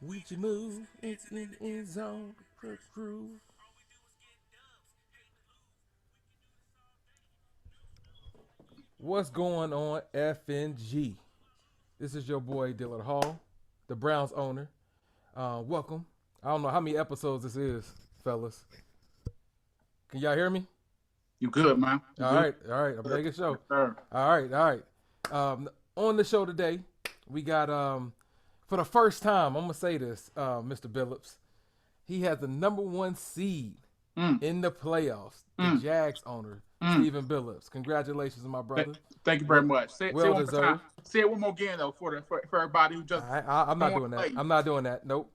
Would you move into the end zone? Groove. What's going on, FNG? This is your boy Dillard Hall, the Browns owner. Welcome. I don't know how many episodes this is, fellas. Can y'all hear me? You good, man? You All good? right, all right. I'm making Yes, sure. sir. All right. On the show today, we got for the first time. I'm gonna say this, Mr. Billups. He has the number one seed Mm, in the playoffs. The mm, Jags owner, mm. Stephen Billups. Congratulations, my Th- brother. Thank you very Well, much. Say it well one more time. deserved. Say it one more again though for everybody who just I'm not joined doing that. late. I'm not doing that. Nope.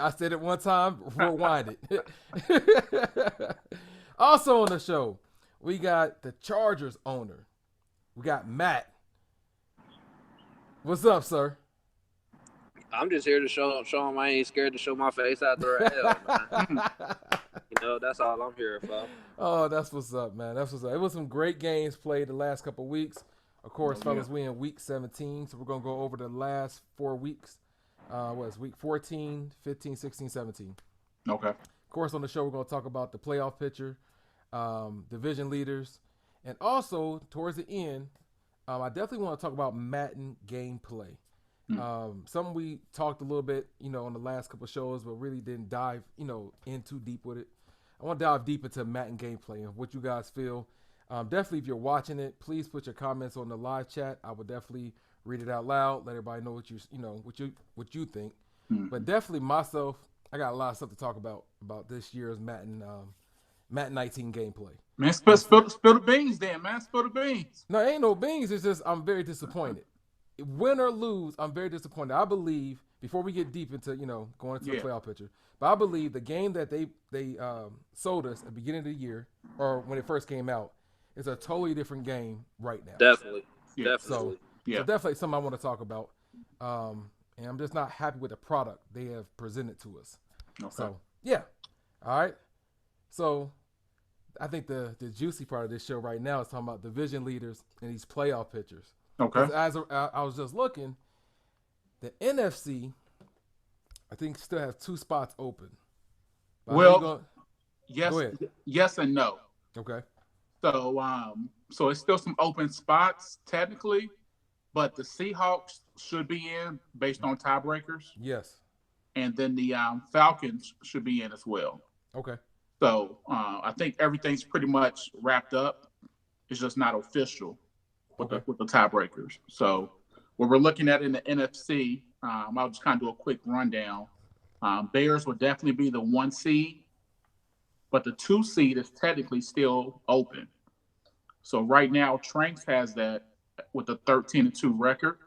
I said it one time. Rewind it. Also on the show, we got the Chargers owner. We got Matt. What's up, sir? I'm just here to show him I ain't scared to show my face out there at hell, man. Mm, That's all I'm here for. Oh, that's what's up, man. That's what's up. It was some great games played the last couple of weeks. Of course, oh yeah. fellas, we in week 17, so we're gonna go over the last 4 weeks. What is week 14, 15, 16, 17. Okay. Of course, on the show, we're going to talk about the playoff picture, division leaders, and also towards the end, I definitely want to talk about Madden gameplay. Mm, Something we talked a little bit, on the last couple of shows, but really didn't dive, in too deep with it. I want to dive deep into Madden gameplay and what you guys feel. Definitely, if you're watching it, please put your comments on the live chat. I would definitely read it out loud, let everybody know what you think. But mm. definitely myself, I got a lot of stuff to talk about this year's Madden 19 gameplay. Man, Um, spill the beans, then, man. Spill the beans. no, ain't no beans. It's just I'm very disappointed. Win or lose, I'm very disappointed. I believe before we get deep into going into the Yeah. playoff picture, but I believe the game that they sold us at the beginning of the year or when it first came out is a totally different game right now. Definitely, Yeah. So definitely. so Yeah. definitely something I want to talk about. And I'm just not happy with the product they have presented to us. Okay. So yeah, all right. So I think the juicy part of this show right now is talking about division leaders and these playoff pictures. Okay. Because as I was just looking, the NFC I think still has two spots open. But I know you're Well, going. Go yes, ahead. yes and no. Okay. So it's still some open spots technically, but the Seahawks should be in based on tiebreakers, Yes. and then the Falcons should be in as well. Okay. So I think everything's pretty much wrapped up. It's just not official with Okay. the tiebreakers. So what we're looking at in the NFC, I'll just kind of do a quick rundown. Bears would definitely be the 1 seed, but the 2 seed is technically still open. So right now, Tranks has that with a 13-2 record.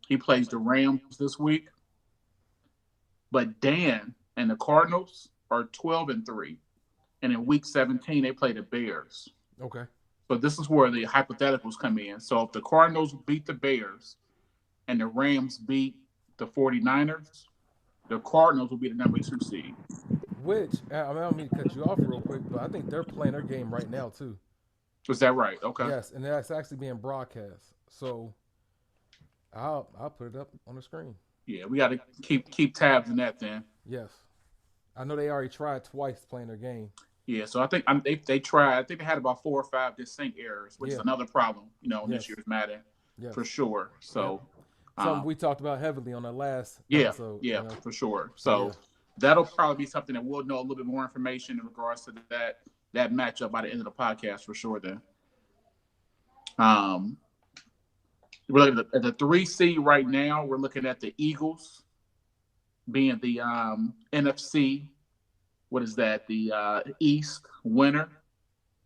He plays the Rams this week, but Dan and the Cardinals are 12-3, and in week 17 they play the Bears. Okay. So this is where the hypotheticals come in. So if the Cardinals beat the Bears and the Rams beat the 49ers, the Cardinals will be the number 2 seed. Which I don't mean to cut you off real quick, but I think they're playing their game right now too. Is that right? Okay. Yes, and that's actually being broadcast. So I'll put it up on the screen. Yeah, we got to keep tabs on that then. Yes. I know they already tried twice playing their game. Yeah, so I think they tried. I think they had about 4 or 5 distinct errors, which is Yeah. another problem, in this Yes. year's Madden Yes. for sure. So, Something um, we talked about heavily on the last yeah, episode. yeah, You know? for sure. So Yeah. that'll probably be something that we'll know a little bit more information in regards to that matchup by the end of the podcast for sure. Then, um, we're looking at the 3 seed right now. We're looking at the Eagles being the NFC. What is that? The East winner,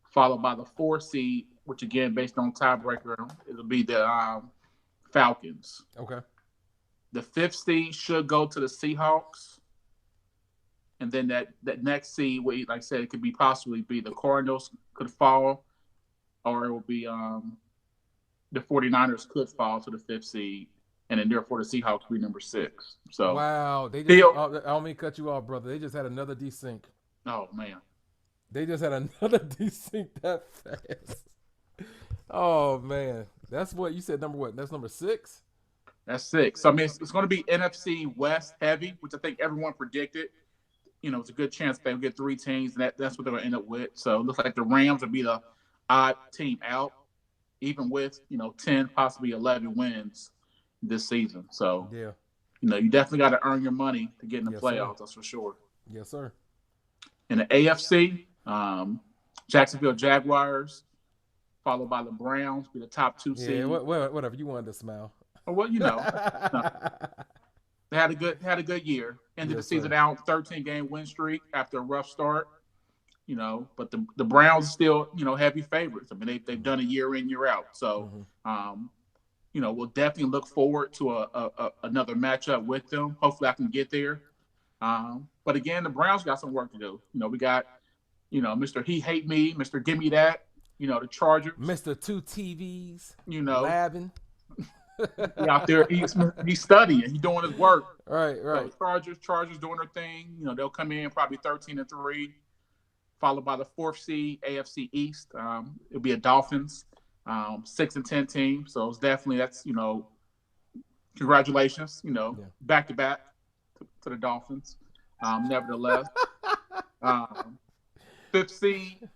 followed by the 4 seed, which again, based on tiebreaker, it'll be the Falcons. Okay. The 5th seed should go to the Seahawks, and then that next seed, like I said, it could be possibly be the Cardinals could fall, or it will be the 49ers could fall to the 5th seed, and then therefore the Seahawks will be number 6. So, Wow. They just still, I don't mean to cut you off, brother. They just had another desync. oh man, They just had another desync that fast. Oh man. That's what you said number what? That's number 6? That's 6. So I mean, it's going to be NFC West heavy, which I think everyone predicted. It's a good chance they'll get 3 teams, and that's what they're going to end up with. So it looks like the Rams will be the odd team out, even with 10, possibly 11 wins this season. So Yeah. You definitely got to earn your money to get in the Yes, playoffs. sir. That's for sure. Yes, sir. In the AFC, Jacksonville Jaguars, followed by the Browns, be the top 2 seed. Yeah, whatever. You wanted to smile. Well, they had a good year. Ended the season sir. out 13-game win streak after a rough start. But the Browns still heavy favorites. I mean they've done a year in, year out. So we'll definitely look forward to another matchup with them. Hopefully I can get there. But again, the Browns got some work to do. We got Mr. He Hate Me, Mr. Give Me That. The Chargers. Mr. 2 TVs. Labbing. Labbing. Out there, he's studying. He's doing his work. Right. So Chargers doing their thing. They'll come in probably 13-3, followed by the 4th seed AFC East. It'll be a Dolphins, 6-10 team. So it's definitely congratulations. Back to back to the Dolphins. Nevertheless, 5th seed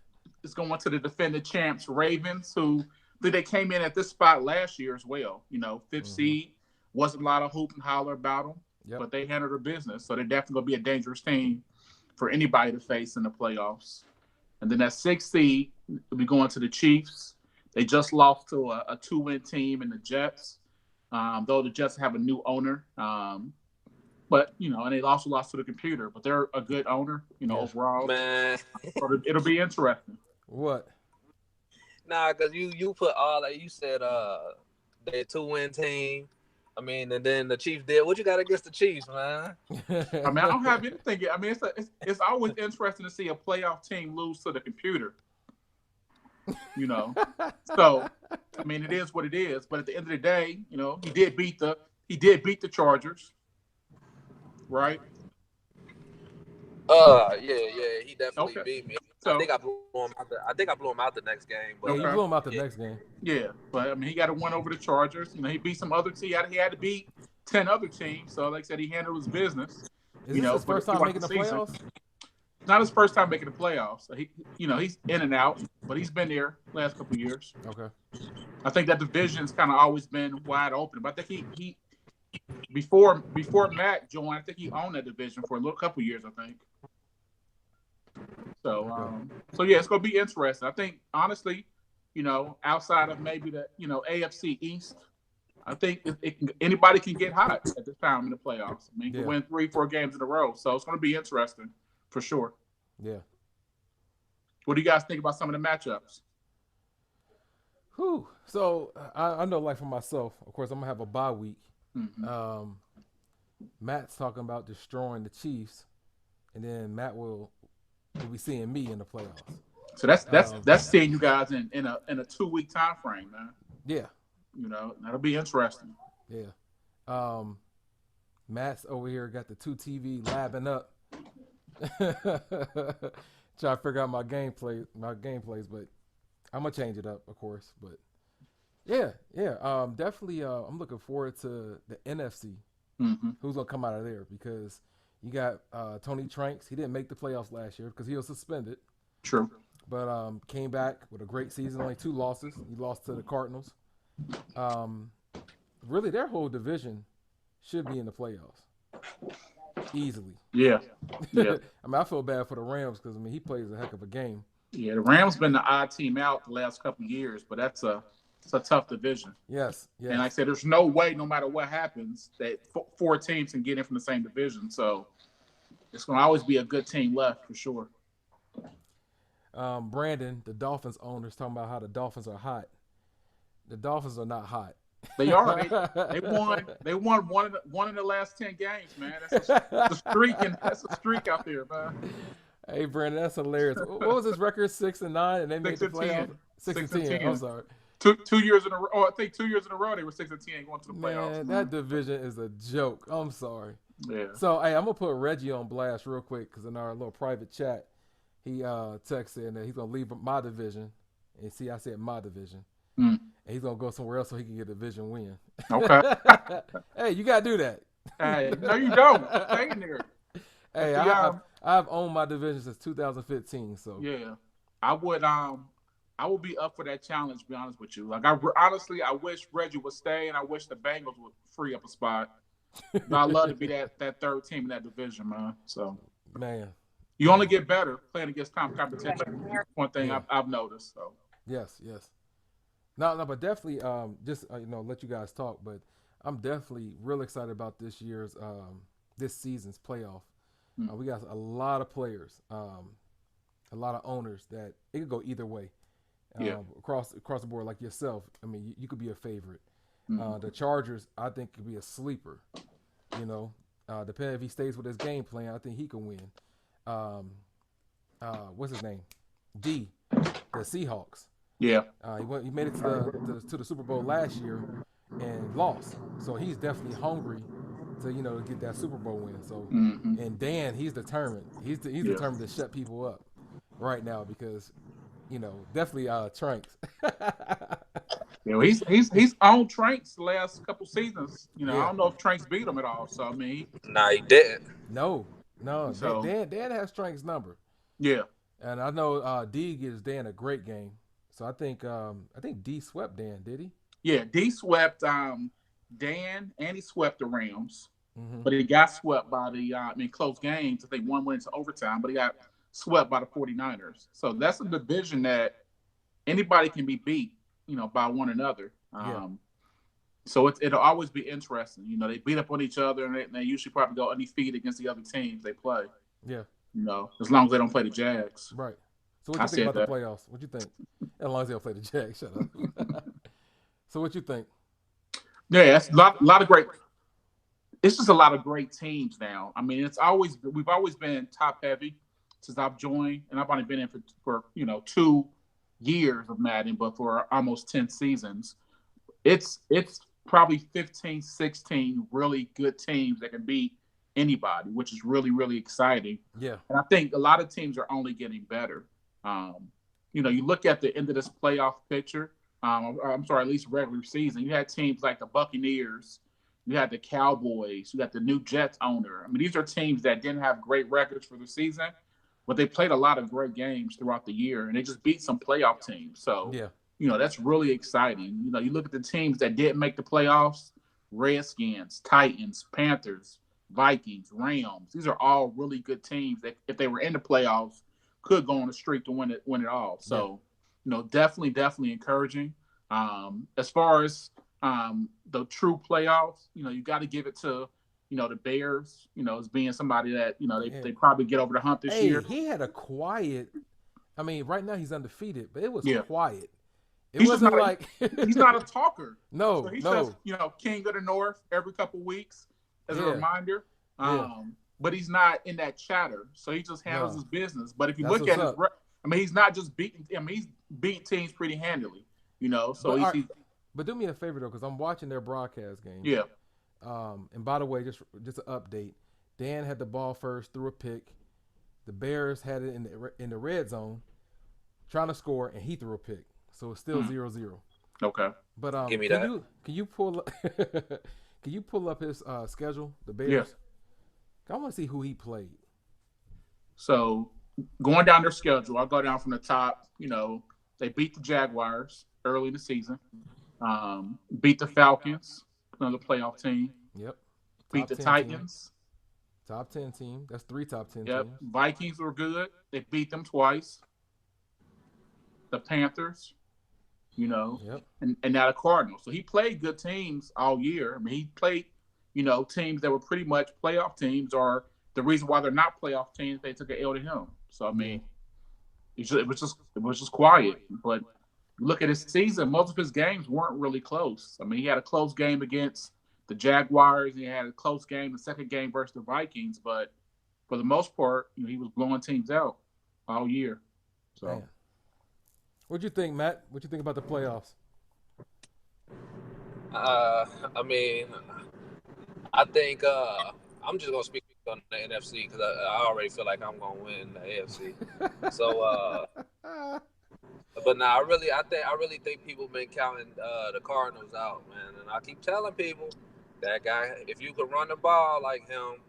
is going to the defending champs Ravens, who they came in at this spot last year as well. 5th seed, wasn't a lot of hoop and holler about them, but they handled their business. So they're definitely going to be a dangerous team for anybody to face in the playoffs. And then that 6th seed will be going to the Chiefs. They just lost to a 2-win team in the Jets, though the Jets have a new owner. But, and they also lost to the computer. But they're a good owner, overall. Man. So it'll be interesting. What? Nah, because you put all that. You said they 2-win team. I mean, and then the Chiefs did. What you got against the Chiefs, man? I don't have anything. I mean, it's always interesting to see a playoff team lose to the computer. So, I mean, it is what it is. But at the end of the day, he did beat the Chargers, right? Yeah, he definitely beat me. So, I think I blew him out the next game. But, you blew him out the next game. Yeah, but I mean, he got a win over the Chargers. He beat some other teams. He had to beat 10 other teams. So, like I said, he handled his business. Is this his first time making the playoffs? Not his first time making the playoffs. So he's in and out, but he's been there last couple of years. Okay. I think that division's kind of always been wide open. But I think he before Matt joined, I think he owned that division for a little couple of years, I think. So, yeah, it's going to be interesting. I think, honestly, outside of maybe the, AFC East, I think anybody can get hot at this time in the playoffs. I mean, you can win 3-4 games in a row. So it's going to be interesting for sure. Yeah. What do you guys think about some of the matchups? So I know, like for myself, of course, I'm going to have a bye week. Mm-hmm. Matt's talking about destroying the Chiefs, and then Matt will be seeing me in the playoffs. So that's seeing you guys in a 2-week time frame, man. Yeah. That'll be interesting. Yeah. Matt's over here got the 2 TV labbing up. Trying to figure out my gameplays, but I'm gonna change it up, of course. But yeah. Definitely. I'm looking forward to the NFC. Mm-hmm. Who's gonna come out of there? Because you got Tony Tranks. He didn't make the playoffs last year because he was suspended. True. But came back with a great season. Only 2 losses. He lost to the Cardinals. Really, their whole division should be in the playoffs easily. Yeah. I mean, I feel bad for the Rams because he plays a heck of a game. Yeah, the Rams been the odd team out the last couple of years, but it's a tough division. Yes. And like I said, there's no way, no matter what happens, that 4 teams can get in from the same division. So it's going to always be a good team left for sure. Brandon, the Dolphins owner, is talking about how the Dolphins are hot. The Dolphins are not hot. They are. They won one in the last 10 games, man. That's a streak, and that's a streak out there, man. Hey, Brandon, that's hilarious. What was his record? 6-9, and they made the playoffs. 6-10. I'm sorry. Two years in a row. Oh, I think 2 years in a row they were 6-10 going to the playoffs. Man, that division is a joke. I'm sorry. Yeah. So, hey, I'm gonna put Reggie on blast real quick because in our little private chat, he texted that he's gonna leave my division. And see, I said my division. and he's gonna go somewhere else so he can get a division win. Okay. Hey, you gotta do that. Hey, no, you don't. Stay in there. Hey, I've owned my division since 2015. So yeah, I would be up for that challenge. To be honest with you, like honestly, I wish Reggie would stay, and I wish the Bengals would free up a spot. But I love to be that third team in that division, man. So man, you only get better playing against competition. One thing I've noticed. So yes. No, but definitely, just let you guys talk. But I'm definitely real excited about this season's playoff. We got a lot of players, a lot of owners that it could go either way. Across the board, like yourself. I mean, you could be a favorite. The Chargers, I think, could be a sleeper. Depending if he stays with his game plan, I think he can win. What's his name? D, the Seahawks. Yeah. He made it to the Super Bowl last year and lost. So he's definitely hungry to get that Super Bowl win. So and Dan, he's determined. He's determined to shut people up right now because definitely Tranks. He's on Tranks the last couple seasons. I don't know if Tranks beat him at all. So I mean, he didn't. No. So, Dan has Tranks' number. Yeah. And I know D gives Dan a great game. So I think D swept Dan, did he? Yeah, D swept Dan and he swept the Rams. But he got swept by the close games. I think one went into overtime, but he got swept by the 49ers. So that's a division that anybody can be beat, by one another. So it'll always be interesting. They beat up on each other, and they usually probably go undefeated against the other teams they play. Yeah. As long as they don't play the Jags. Right. So what you think about the playoffs? What you think? As long as they don't play the Jags, shut up. So what you think? Yeah, it's a lot of great. It's just a lot of great teams now. I mean, we've always been top heavy since I've joined, and I've only been in for 2 years of Madden, but for almost 10 seasons. It's probably 15, 16 really good teams that can beat anybody, which is really, really exciting. Yeah. And I think a lot of teams are only getting better. You look at the end of this playoff picture, at least regular season, you had teams like the Buccaneers, you had the Cowboys, you got the new Jets owner. I mean, these are teams that didn't have great records for the season, but they played a lot of great games throughout the year, and they just beat some playoff teams. So, that's really exciting. You look at the teams that didn't make the playoffs, Redskins, Titans, Panthers, Vikings, Rams. These are all really good teams that, if they were in the playoffs, could go on a streak to win it all. So, definitely encouraging. As far as the true playoffs, you got to give it to, the Bears, as being somebody that, they probably get over the hump this year. He had a quiet, right now he's undefeated, but it was quiet. He's not a talker. No, so he says, King of the North every couple weeks as a reminder. But he's not in that chatter. So he just handles his business. But if you look at his, he's not just beating, he's beating teams pretty handily, So but do me a favor though, because I'm watching their broadcast game. Yeah. And by the way, just an update. Dan had the ball first, threw a pick. The Bears had it in the red zone, trying to score, and he threw a pick. So it's still 0-0. Okay. But give me can you pull up his schedule? The Bears. Yeah. I want to see who he played. So going down their schedule, I'll go down from the top. They beat the Jaguars early in the season. Beat the Falcons, another playoff team. Yep. Beat the Titans. Team. Top 10 team. That's 3 top 10 teams. Vikings were good. They beat them twice. The Panthers, and now the Cardinals. So he played good teams all year. He played, teams that were pretty much playoff teams, or the reason why they're not playoff teams, they took an L to him. So it was just quiet. But look at his season; most of his games weren't really close. He had a close game against the Jaguars. He had a close game, the second game versus the Vikings. But for the most part, he was blowing teams out all year. So. Man. What'd you think, Matt? What you think about the playoffs? I think I'm just gonna speak on the NFC because I already feel like I'm gonna win the AFC. So But now I really think people been counting the Cardinals out, man. And I keep telling people that guy, if you could run the ball like him,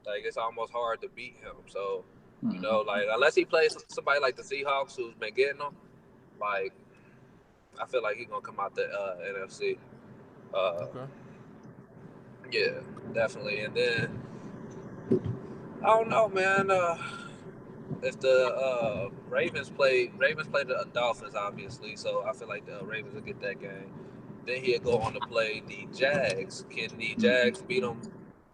like it's almost hard to beat him. So, you know, like unless he plays somebody like the Seahawks who's been getting them, like I feel like he's gonna come out the NFC. Okay. Yeah, definitely. And then I don't know, man. If the Ravens play the Dolphins, obviously, so I feel like the Ravens will get that game. Then he'll go on to play the Jags. Can the Jags beat them?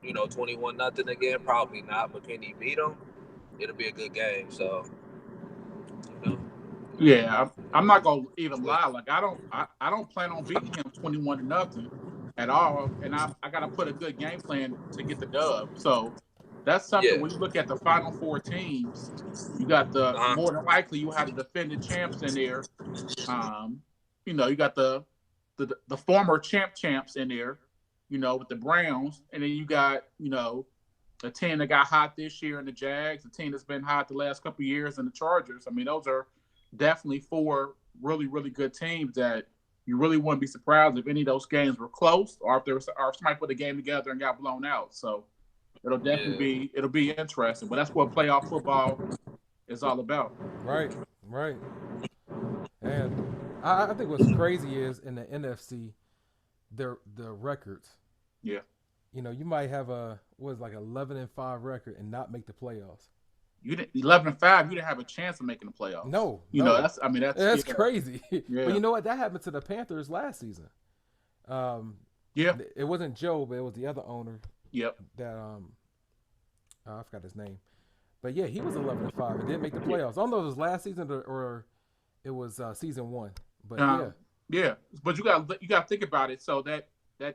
You know, 21-0 again? Probably not, but can he beat them? It'll be a good game. So, you know. Yeah, I'm not gonna even lie. Like I don't plan on beating him 21-0 at all, and I got to put a good game plan to get the dub. So that's something. Yeah. When you look at the final four teams, you got the more than likely you have the defending champs in there. You know, you got the former champs in there. You know, with the Browns, and then you got a team that got hot this year in the Jags, a team that's been hot the last couple of years in the Chargers. I mean, those are definitely four really, really good teams that you really wouldn't be surprised if any of those games were close or if somebody put a game together and got blown out. So it'll definitely be interesting. But that's what playoff football is all about. Right. And I think what's crazy is in the NFC, the records. Yeah. You know, you might have a 11-5 record and not make the playoffs. You didn't 11-5. You didn't have a chance of making the playoffs. No, you know that's crazy. Yeah. But you know what? That happened to the Panthers last season. It wasn't Joe, but it was the other owner. Yep. That I forgot his name, but yeah, he was 11-5 and didn't make the playoffs. I don't know if it was last season or it was season 1. But yeah. But you got to think about it. So that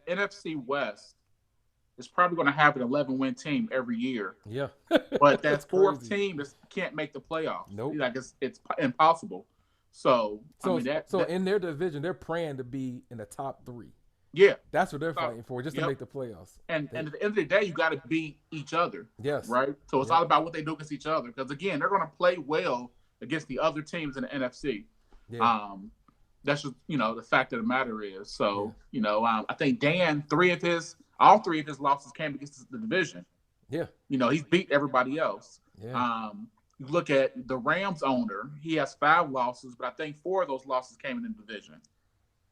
NFC West is probably going to have an 11-win team every year. Yeah. But that fourth team can't make the playoffs. Nope. Like it's impossible. So in their division, they're praying to be in the top 3. Yeah. That's what they're fighting for, just to make the playoffs. And at the end of the day, you got to beat each other. Yes. Right? So it's all about what they do against each other. Because, again, they're going to play well against the other teams in the NFC. Yeah. That's just, the fact of the matter is. So, I think Dan, all three of his losses came against the division. Yeah. He's beat everybody else. Yeah. You look at the Rams owner, he has 5 losses, but I think 4 of those losses came in the division.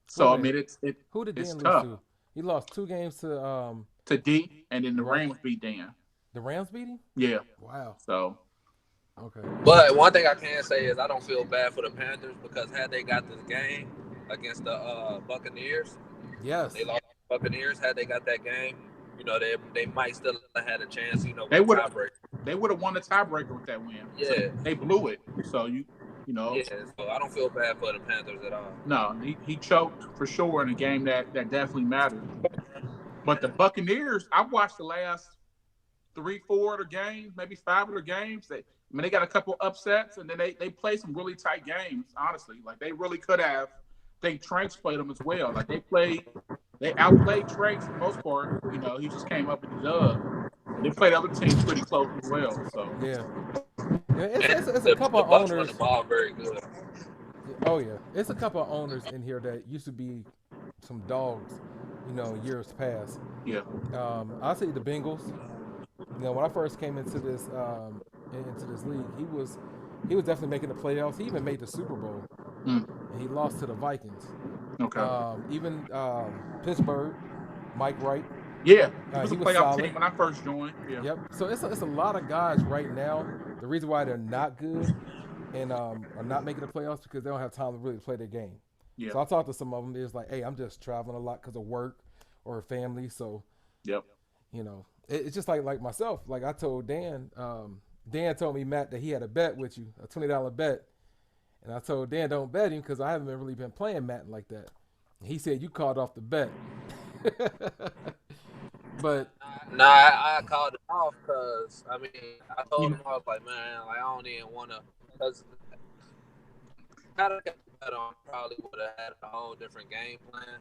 So, I mean, who did Dan lose tough. to? He lost 2 games to D, and then the Rams beat Dan. The Rams beat him? Yeah. Wow. So. Okay. But one thing I can say is I don't feel bad for the Panthers because had they got this game against the Buccaneers, yes, they lost the Buccaneers. Had they got that game, they might still have had a chance. They would have won the tiebreaker with that win. Yeah, so they blew it. So Yeah, so I don't feel bad for the Panthers at all. No, he choked for sure in a game that definitely mattered. But the Buccaneers, I've watched the last 3-4 of their games, maybe 5 of their games. They got a couple upsets, and then they play some really tight games, honestly. Like, they really could have. I think Tranks played them as well. Like, they outplayed Tranks for the most part. He just came up with the dub. They played other teams pretty close as well. So it's a couple of owners. The ball very good. Oh yeah, it's a couple of owners in here that used to be some dogs, years past. Yeah. I'll say the Bengals. When I first came into this league, he was definitely making the playoffs. He even made the Super Bowl. And he lost to the Vikings. Okay. Even Pittsburgh, Mike Wright. Yeah, he was a playoff solid team when I first joined. Yeah. Yep. So it's a lot of guys right now. The reason why they're not good and are not making the playoffs because they don't have time to really play their game. Yeah. So I talked to some of them. It's like, hey, I'm just traveling a lot because of work or family. So, yep. It's just like myself. Like I told Dan. Dan told me, Matt, that he had a bet with you, a $20 bet. And I told Dan, don't bet him because I haven't really been playing Madden like that. And he said, you called off the bet. But nah, I called it off because I told him, I was like, man, I don't even want to, because had I kept the bet on, probably would have had a whole different game plan.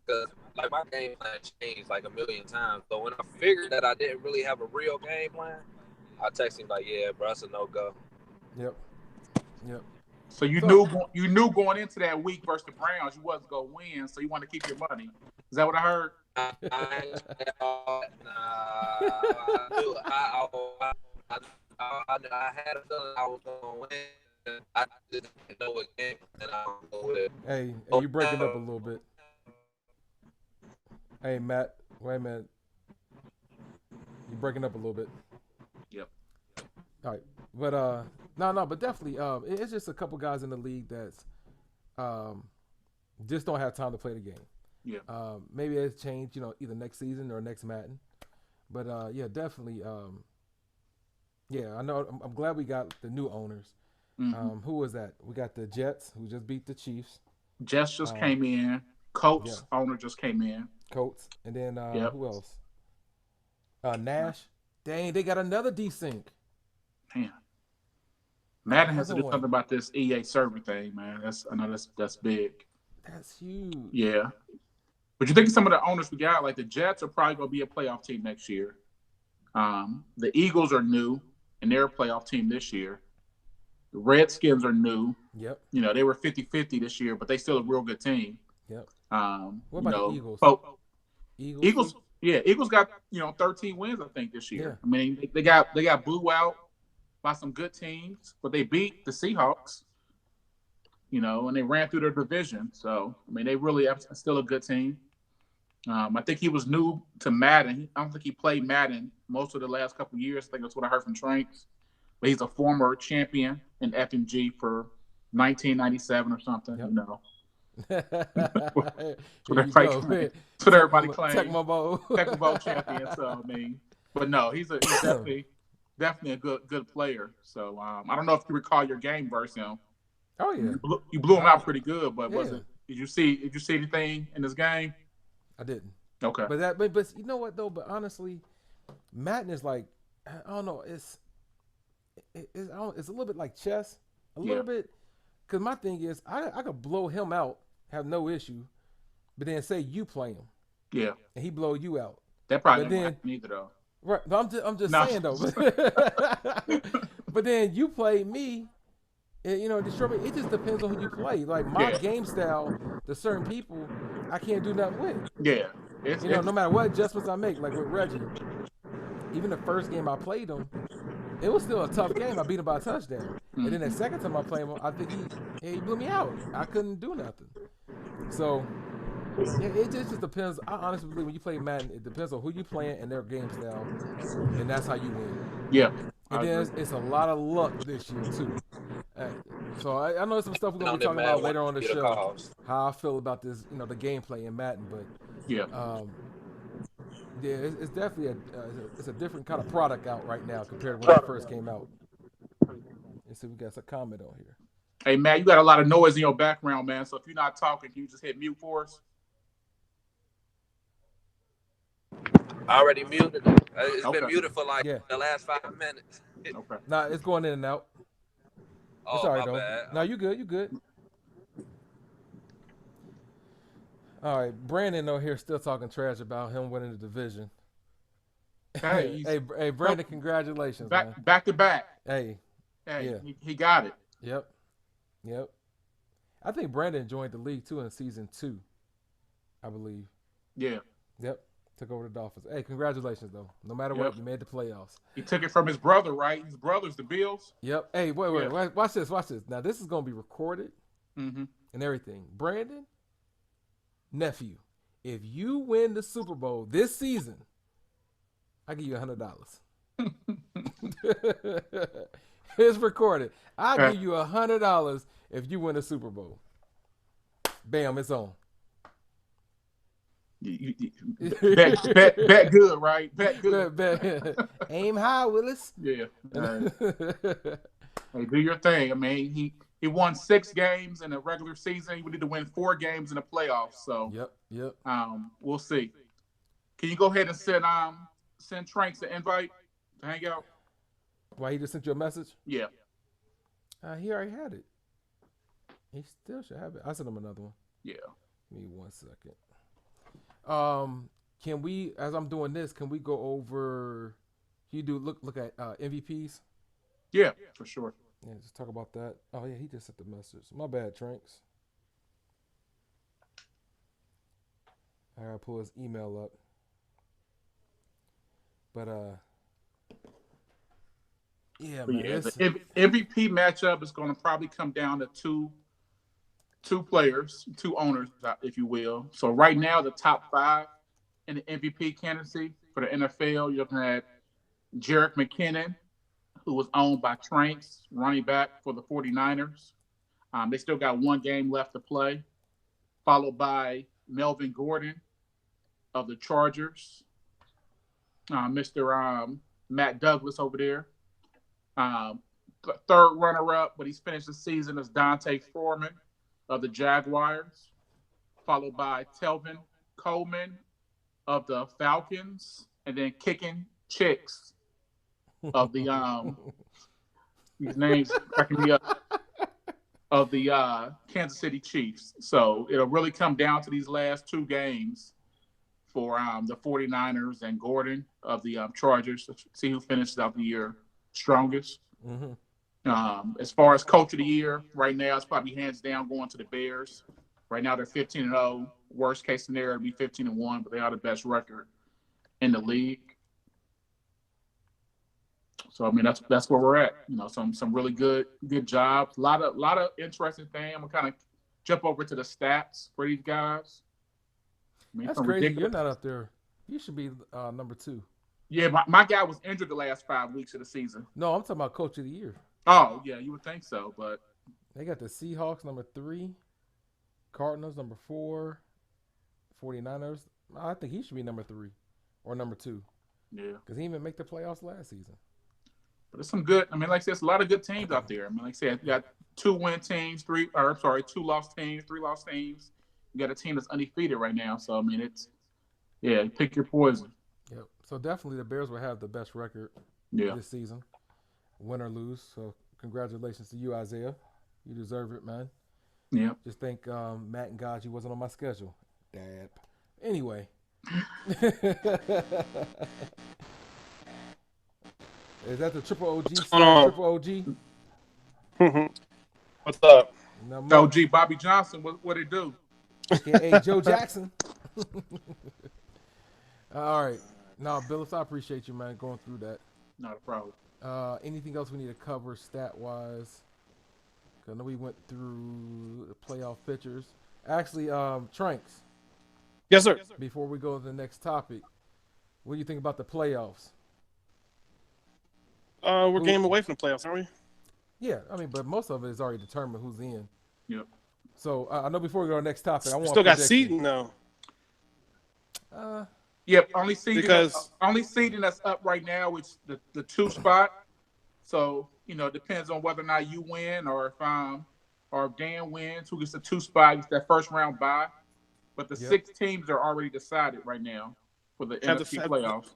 Because my game plan changed like a million times. So when I figured that I didn't really have a real game plan, I texted him like, yeah, bro, that's a no go. Yep. So you knew going into that week versus the Browns you wasn't gonna win, so you want to keep your money. Is that what I heard? I knew I had a feeling I was going to win. I just didn't know what game and I was going to win. Hey, you breaking up a little bit. Hey, Matt, wait a minute. You breaking up a little bit. Yep. All right, but no, but definitely, it's just a couple guys in the league that's just don't have time to play the game. Yeah. Maybe it's changed, either next season or next Madden. But yeah, definitely. Yeah, I know. I'm glad we got the new owners. Mm-hmm. Who was that? We got the Jets, who just beat the Chiefs. Jets just came in. Colts owner just came in. Colts, and then who else? Nash. Dang, they got another desync. Man, Madden has to do something about this EA server thing, man. I know that's big. That's huge. Yeah. But you think of some of the owners we got, like the Jets are probably going to be a playoff team next year. The Eagles are new, and they're a playoff team this year. The Redskins are new. Yep. They were 50-50 this year, but they still a real good team. Yep. What about the Eagles? Eagles. Yeah, Eagles got 13 wins I think this year. Yeah. I mean they got blew out by some good teams, but they beat the Seahawks. And they ran through their division. So I mean they really are still a good team. I think he was new to Madden. I don't think he played Madden most of the last couple of years. I think that's what I heard from Tranks. But he's a former champion in FNG for 1997 or something. Yep. That's what everybody claims. Tecmo Bowl champion. So I mean, but no, he's definitely a good player. So I don't know if you recall your game versus him. Oh yeah, you blew him out pretty good. But did you see anything in this game? I didn't. Okay. But you know what though? But honestly, Madden is like, I don't know. It's a little bit like chess, a little bit. Because my thing is, I could blow him out, have no issue, but then say you play him, and he blow you out. That probably didn't happen either though. Right, but I'm just saying though. But then you play me, and destroy me. It just depends on who you play. Like my game style, to certain people, I can't do nothing with. Yeah, no matter what adjustments I make, like with Reggie. Even the first game I played him, it was still a tough game. I beat him by a touchdown. And then the second time I played him, I think he blew me out. I couldn't do nothing. So, it just depends. I honestly believe when you play Madden, it depends on who you playing and their game style. And that's how you win. Yeah. And then it's a lot of luck this year, too. So I know some stuff we're going to be talking about later on the show. How I feel about this, the gameplay in Madden. But, it's definitely a different kind of product out right now compared to when it first came out. And so we got some comment on here. Hey, Matt, you got a lot of noise in your background, man. So if you're not talking, can you just hit mute for us? I already muted it. It's been muted for the last 5 minutes. Okay. Nah, it's going in and out. Oh, it's all right, my though. bad. No, you good. All right, Brandon over here still talking trash about him winning the division. Hey, Brandon, congratulations, man. Back to back. Hey, he got it. Yep. I think Brandon joined the league too in season 2, I believe. Yeah. Yep. Took over the Dolphins. Hey, congratulations though. No matter what, you made the playoffs. He took it from his brother, right? His brother's the Bills. Yep. Hey, wait. Watch this. Now this is gonna be recorded and everything. Brandon, nephew, if you win the Super Bowl this season, I give you $100. It's recorded. I give you $100 if you win the Super Bowl. Bam, it's on. Bet good, right? Bet good. Bet. Aim high, Willis. Yeah. Hey, do your thing. I mean, he won 6 games in a regular season. He would need to win 4 games in the playoffs. So yep. We'll see. Can you go ahead and send Tranks an invite to hang out? Why, he just sent you a message? Yeah. He already had it. He still should have it. I sent him another one. Yeah. Give me 1 second. Can we, as I'm doing this, can we go over? Can you look at MVPs? Yeah, for sure. Yeah, just talk about that. Oh yeah, he just sent the message. My bad, Tranks. I gotta pull his email up. But yeah, But man, yeah, the it's MVP matchup is going to probably come down to two players, two owners, if you will. So right now, the top five in the MVP candidacy for the NFL, you're looking at Jerick McKinnon, who was owned by Tranks, running back for the 49ers. They still got one game left to play, followed by Melvin Gordon of the Chargers, Mr. Matt Douglas over there. Um, Third runner-up, but he's finished the season as Dante Foreman of the Jaguars, followed by Telvin Coleman of the Falcons, and then Kicking Chicks of the these names cracking me up, of the Kansas City Chiefs. So it'll really come down to these last two games for the 49ers and Gordon of the Chargers to see who finishes out the year strongest. mm-hmm. As far as coach of the year, right now it's probably hands down going to the Bears. Right now they're 15-0. Worst case scenario would be 15-1, but they are the best record in the league. So I mean that's where we're at. You know, some really good jobs. A lot of interesting things. I'm gonna kind of jump over to the stats for these guys. I mean, That's crazy. You're not up there. You should be number 2. Yeah, my guy was injured the last 5 weeks of the season. No, I'm talking about coach of the year. Oh yeah, you would think so, but They got the Seahawks number 3, Cardinals number 4, 49ers. I think he should be number 3 or number 2 yeah. because he didn't even make the playoffs last season. But there's some good. I mean, like I said, there's a lot of good teams out there. I mean, like I said, you got 2 win teams, 2 loss teams, 3 loss teams. You got a team that's undefeated right now. So I mean, pick your poison. Yep. So definitely the Bears will have the best record this season, win or lose. So congratulations to you, Isaiah. You deserve it, man. Yeah. Just think Matt and Gaji wasn't on my schedule. Dad. Anyway. Is that the triple OG? Triple OG? What's up? OG Bobby Johnson, what it do? AKA Joe Jackson. All right. No, Billis, I appreciate you, man, going through that. Not a problem. Anything else we need to cover stat-wise? Because I know we went through the playoff pictures. Actually, Tranks. Yes, sir. Before we go to the next topic, what do you think about the playoffs? We're game away from the playoffs, aren't we? Yeah, I mean, but most of it is already determined who's in. Yep. So I know before we go to the next topic, I want still got seeding though. Yep. Only seeding that's up right now is the 2 spot. So it depends on whether or not you win or if Dan wins, who gets the 2 spot, gets that first round bye. But the 6 teams are already decided right now for the NFC playoffs.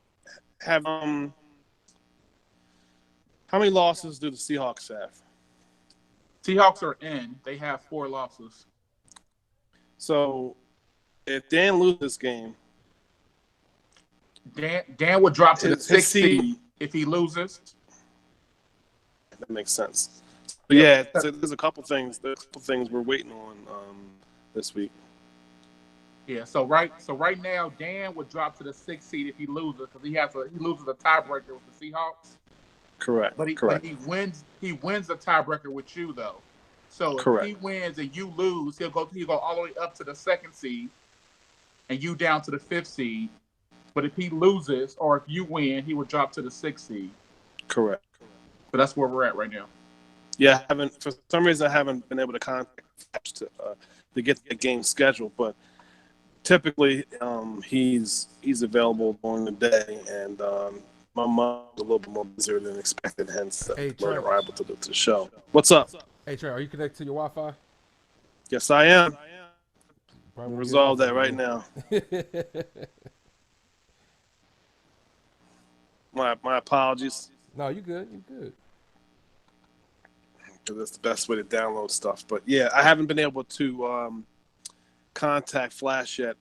How many losses do the Seahawks have? Seahawks are in. They have 4 losses. So, if Dan loses this game, Dan would drop to the 6th seed if he loses. That makes sense. But yeah, so there's a couple things. We're waiting on this week. Yeah. So right now, Dan would drop to the 6th seed if he loses because he loses a tiebreaker with the Seahawks. Correct. But he wins the tiebreaker with you though. So if he wins and you lose, he'll go all the way up to the 2nd seed, and you down to the 5th seed. But if he loses or if you win, he would drop to the 6th seed. Correct. But that's where we're at right now. Yeah, for some reason I haven't been able to contact to get the game scheduled, but typically he's available during the day, and my mom's a little bit more busier than expected, hence late arrival to the show. What's up? Hey, Trey, are you connected to your Wi-Fi? Yes, I am. We'll resolve that right now. My apologies. No, you good. You good. Because that's the best way to download stuff. But yeah, I haven't been able to contact Flash yet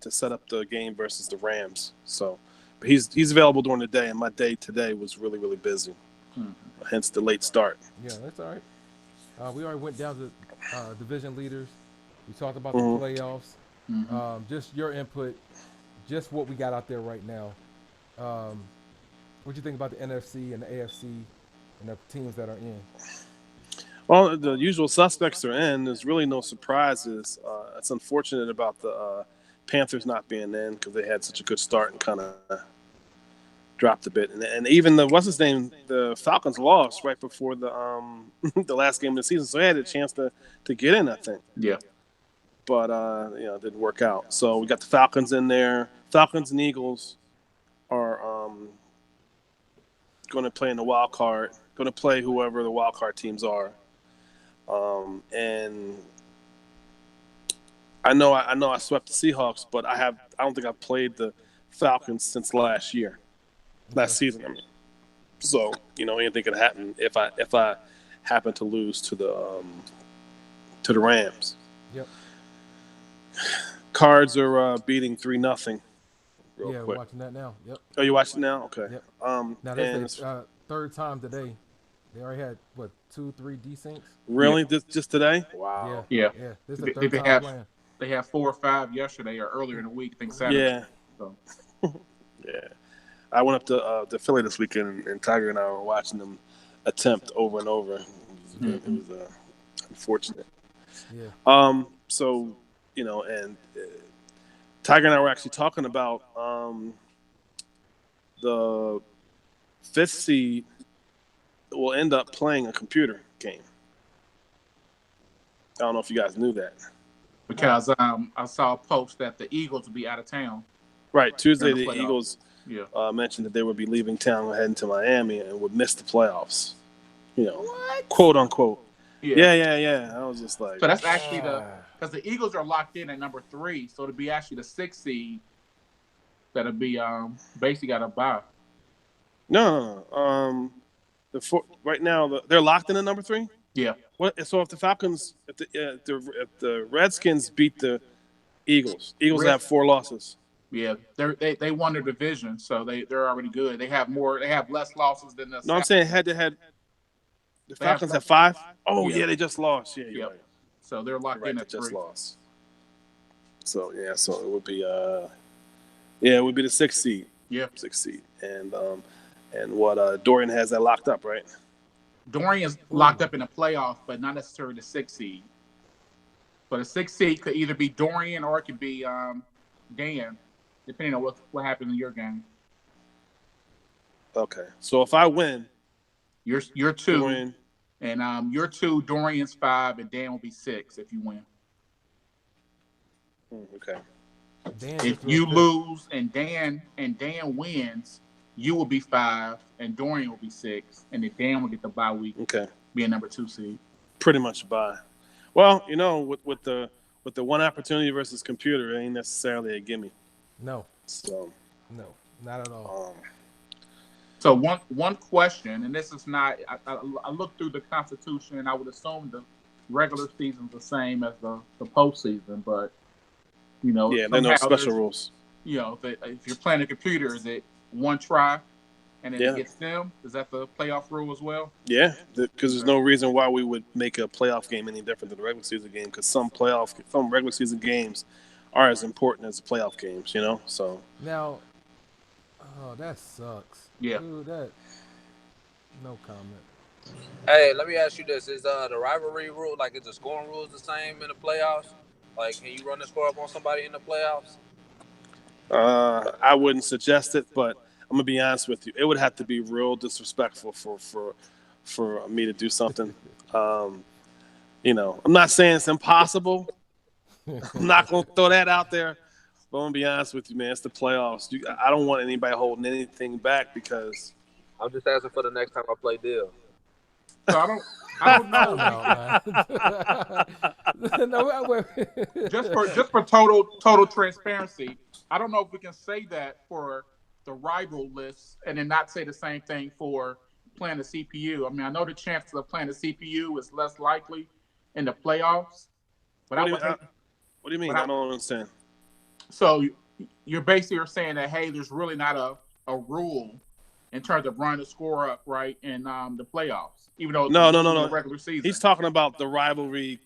to set up the game versus the Rams. So, but he's available during the day, and my day today was really, really busy. hence the late start. Yeah, that's all right. We already went down to division leaders. We talked about the Hmm. playoffs. Mm-hmm. Just your input, just what we got out there right now. Um, what you think about the NFC and the AFC and the teams that are in? Well, the usual suspects are in. There's really no surprises. It's unfortunate about the Panthers not being in because they had such a good start and kind of dropped a bit. And even the what's his name, the Falcons lost right before the the last game of the season, so they had a chance to get in, I think. Yeah. But it didn't work out. So we got the Falcons in there. Falcons and Eagles are going to play in the wild card. Going to play whoever the wild card teams are. And I know I swept the Seahawks, but I don't think I've played the Falcons since last season. I mean, so anything could happen if I happen to lose to the Rams. Yep. Cards are beating 3-0. Real Yeah, we're quick. watching that now. Yep. Oh, you watching now? Okay. Yep. Now Now that's the third time today. They already had 2-3 desyncs. really just today? Wow. Yeah. Yeah. This is the They third time have playing. they had 4 or 5 yesterday or earlier in the week. I think Saturday. Yeah. So. Yeah. I went up to Philly this weekend, and Tiger and I were watching them attempt over and over. It was unfortunate. Yeah. So and Tiger and I were actually talking about the 5th seed will end up playing a computer game. I don't know if you guys knew that. Because I saw a post that the Eagles will be out of town. Right, Tuesday the the Eagles Yeah. mentioned that they would be leaving town, heading to Miami, and would miss the playoffs. What? Quote unquote. Yeah. Yeah. I was just like, So that's actually because the Eagles are locked in at number 3, so it'll be actually the 6th seed that'll be basically got a bye. no. Right now they're locked in at number 3. Yeah. What? So if the Falcons, if the Redskins beat the Eagles have 4 losses. Yeah, they won their division, so they're already good. They have less losses than the. No, I'm saying head to head. The Falcons have 5. Oh Yeah. they just lost. Yeah, you're Yep. right. So they're locked Right, in they at just 3. lost. So so it would be it would be the 6th seed. Yeah. 6th seed, and what Dorian has that locked up, right? Dorian's locked up in the playoffs, but not necessarily the 6th seed. But the 6th seed could either be Dorian or it could be Dan, depending on what happens in your game. Okay, so if I win, You're 2, Dorian, and you're 2. Dorian's 5, and Dan will be 6 if you win. okay. Dan If just you real quick. lose and Dan wins, you will be 5, and Dorian will be 6, and then Dan will get the bye week, Okay. being number 2 seed. Pretty much buy. Well, with the one opportunity versus computer, it ain't necessarily a gimme. No, So not at all. So one question, and this is not. I looked through the Constitution, and I would assume the regular season's the same as the postseason, but yeah, there are no somehow special there's- rules. If you're playing a computer, is it one try, and then Yeah. it gets them? Is that the playoff rule as well? Yeah, because there's no reason why we would make a playoff game any different than the regular season game. Because some regular season games are as important as the playoff games. So Now, that sucks. Yeah. Dude, no comment. Hey, let me ask you this: is the rivalry rule, like, is the scoring rules the same in the playoffs? Like, can you run the score up on somebody in the playoffs? I wouldn't suggest it, but I'm gonna be honest with you. It would have to be real disrespectful for me to do something. I'm not saying it's impossible. I'm not gonna throw that out there. But I'm gonna be honest with you, man. It's the playoffs. I don't want anybody holding anything back because I'm just asking for the next time I play deal. So I don't know. No, wait. just for total transparency, I don't know if we can say that for the rival list and then not say the same thing for playing the CPU. I mean, I know the chances of playing the CPU is less likely in the playoffs, but what do you mean? I don't understand. So you're basically saying that, hey, there's really not a rule in terms of running the score up, right, in the playoffs, even though No. the regular season. He's talking about the rivalry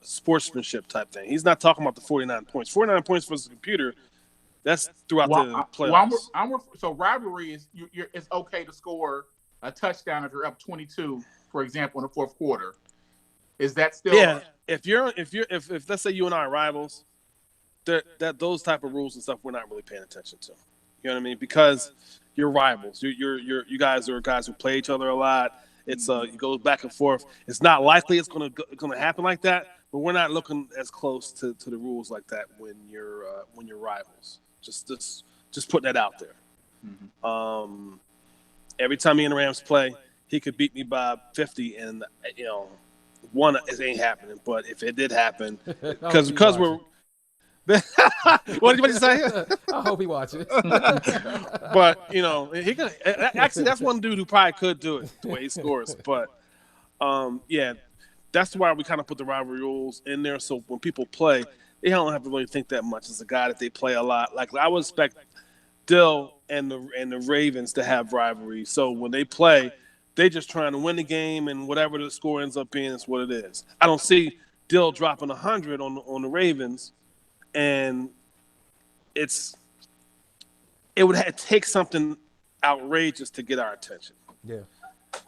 sportsmanship type thing. He's not talking about the 49 points. 49 points versus the computer, that's throughout the playoffs. So rivalry is it's okay to score a touchdown if you're up 22, for example, in the fourth quarter. Is that still? Yeah. If let's say you and I are rivals, that those type of rules and stuff we're not really paying attention to. You know what I mean? Because you're rivals. You guys are guys who play each other a lot. It goes back and forth. It's not likely it's gonna happen like that, but we're not looking as close to the rules like that when you're rivals. Just putting that out there. Mm-hmm. Every time me and the Rams play, he could beat me by 50, and one it ain't happening. But if it did happen, because we're what did you say? I hope he watches. But he can. Actually, that's one dude who probably could do it the way he scores. But yeah, that's why we kind of put the rivalry rules in there. So when people play, they don't have to really think that much. As a guy that they play a lot, like I would expect Dill and the Ravens to have rivalry. So when they play, they just trying to win the game, and whatever the score ends up being is what it is. I don't see Dill dropping 100 on the Ravens. And it would take something outrageous to get our attention. Yeah,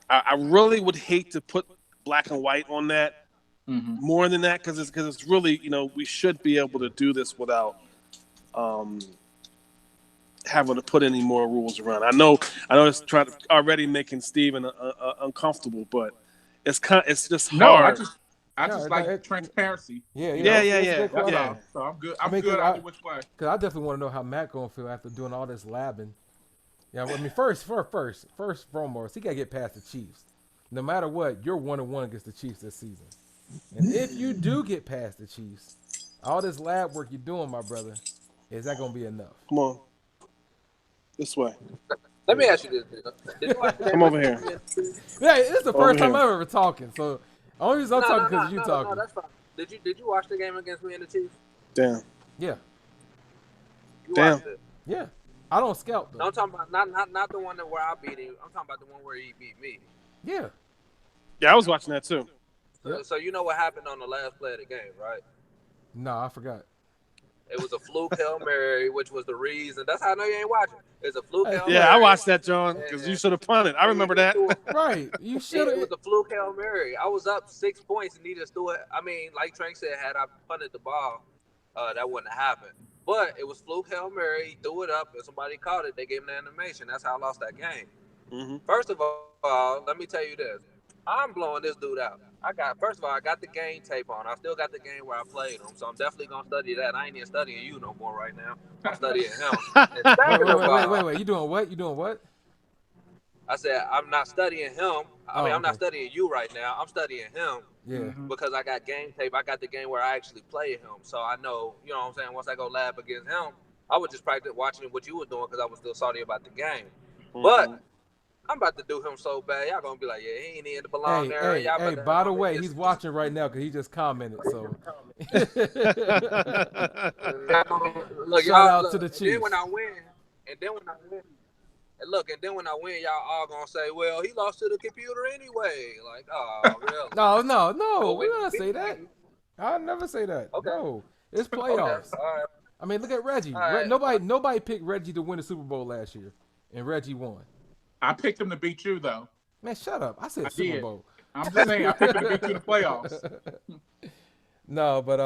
I really would hate to put black and white on that more than that because it's really we should be able to do this without having to put any more rules around. I know it's already making Steven uncomfortable, but it's just hard. I just like transparency. Yeah. So I'm good. I'm good either which way. Because I definitely want to know how Matt gonna feel after doing all this labbing. Yeah, I mean, first foremost, he gotta get past the Chiefs. No matter what, you're 1-1 against the Chiefs this season. And if you do get past the Chiefs, all this lab work you're doing, my brother, is that gonna be enough? Come on, this way. Let me ask you this. Did you watch the game? Come over here. Yeah, it's the first time I'm ever talking, so. Only reason I'm talking because you talking. No, that's fine. Did you watch the game against me and the Chiefs? Damn. Yeah. You watched it? Yeah. I don't scout though. No, I'm talking about not the one where I beat him. I'm talking about the one where he beat me. Yeah. Yeah, I was watching that too. So you know what happened on the last play of the game, right? No, I forgot. It was a fluke Hail Mary, which was the reason. That's how I know you ain't watching. It's a fluke Hail Mary. Yeah, I watched that, John, because you should have punted. I remember that. Right. You should have. It was a fluke Hail Mary. I was up 6 points and needed to do it. I mean, like Trank said, had I punted the ball, that wouldn't have happened. But it was fluke Hail Mary. He threw it up, and somebody caught it. They gave him the animation. That's how I lost that game. Mm-hmm. First of all, let me tell you this. I'm blowing this dude out. I got the game tape on. I still got the game where I played him, so I'm definitely gonna study that. I ain't even studying you no more right now. I'm studying him. Wait. You doing what? I said I'm not studying him. I'm not okay. studying you right now. I'm studying him. Yeah. Because I got game tape. I got the game where I actually play him, so I know. You know what I'm saying? Once I go lab against him, I would just practice watching what you were doing because I was still salty about the game. Mm-hmm. But I'm about to do him so bad. Y'all gonna be like, yeah, he ain't even belong there. Hey, by the way, he's watching right now because he just commented. So look, shout out to the Chiefs. And then when I win, y'all all gonna say, well, he lost to the computer anyway. Like, oh, really? No, we're not say that. I'll never say that. Okay. No, it's playoffs. Okay. All right. I mean, look at Reggie. Right. Nobody picked Reggie to win the Super Bowl last year, and Reggie won. I picked him to beat you, though. Man, shut up. I said Super Bowl. I'm just saying I picked him to beat you in the playoffs. No, but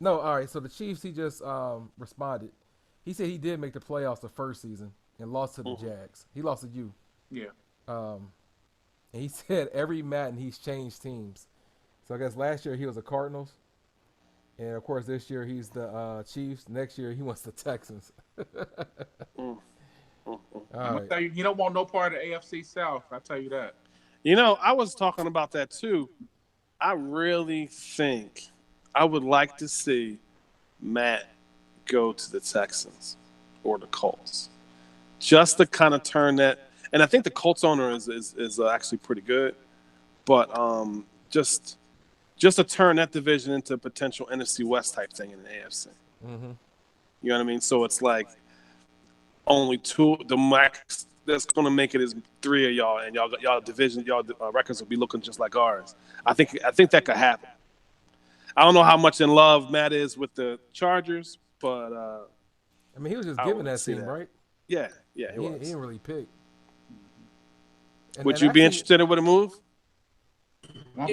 no. All right. So the Chiefs, he just responded. He said he did make the playoffs the first season and lost to the Jags. He lost to you. Yeah. And he said every Madden he's changed teams. So I guess last year he was the Cardinals, and of course this year he's the Chiefs. Next year he wants the Texans. I'm gonna tell you, you don't want no part of the AFC South. I'll tell you that. I was talking about that too. I really think I would like to see Matt go to the Texans or the Colts, just to kind of turn that. And I think the Colts owner is actually pretty good, but just to turn that division into a potential NFC West type thing in the AFC. Mm-hmm. You know what I mean? So it's like only two. The max that's going to make it is 3 of y'all, and y'all division, y'all records will be looking just like ours. I think that could happen. I don't know how much in love Matt is with the Chargers, but I mean, he was just given that team, right? Yeah, he was. He didn't really pick. Would you be interested in with a move? Want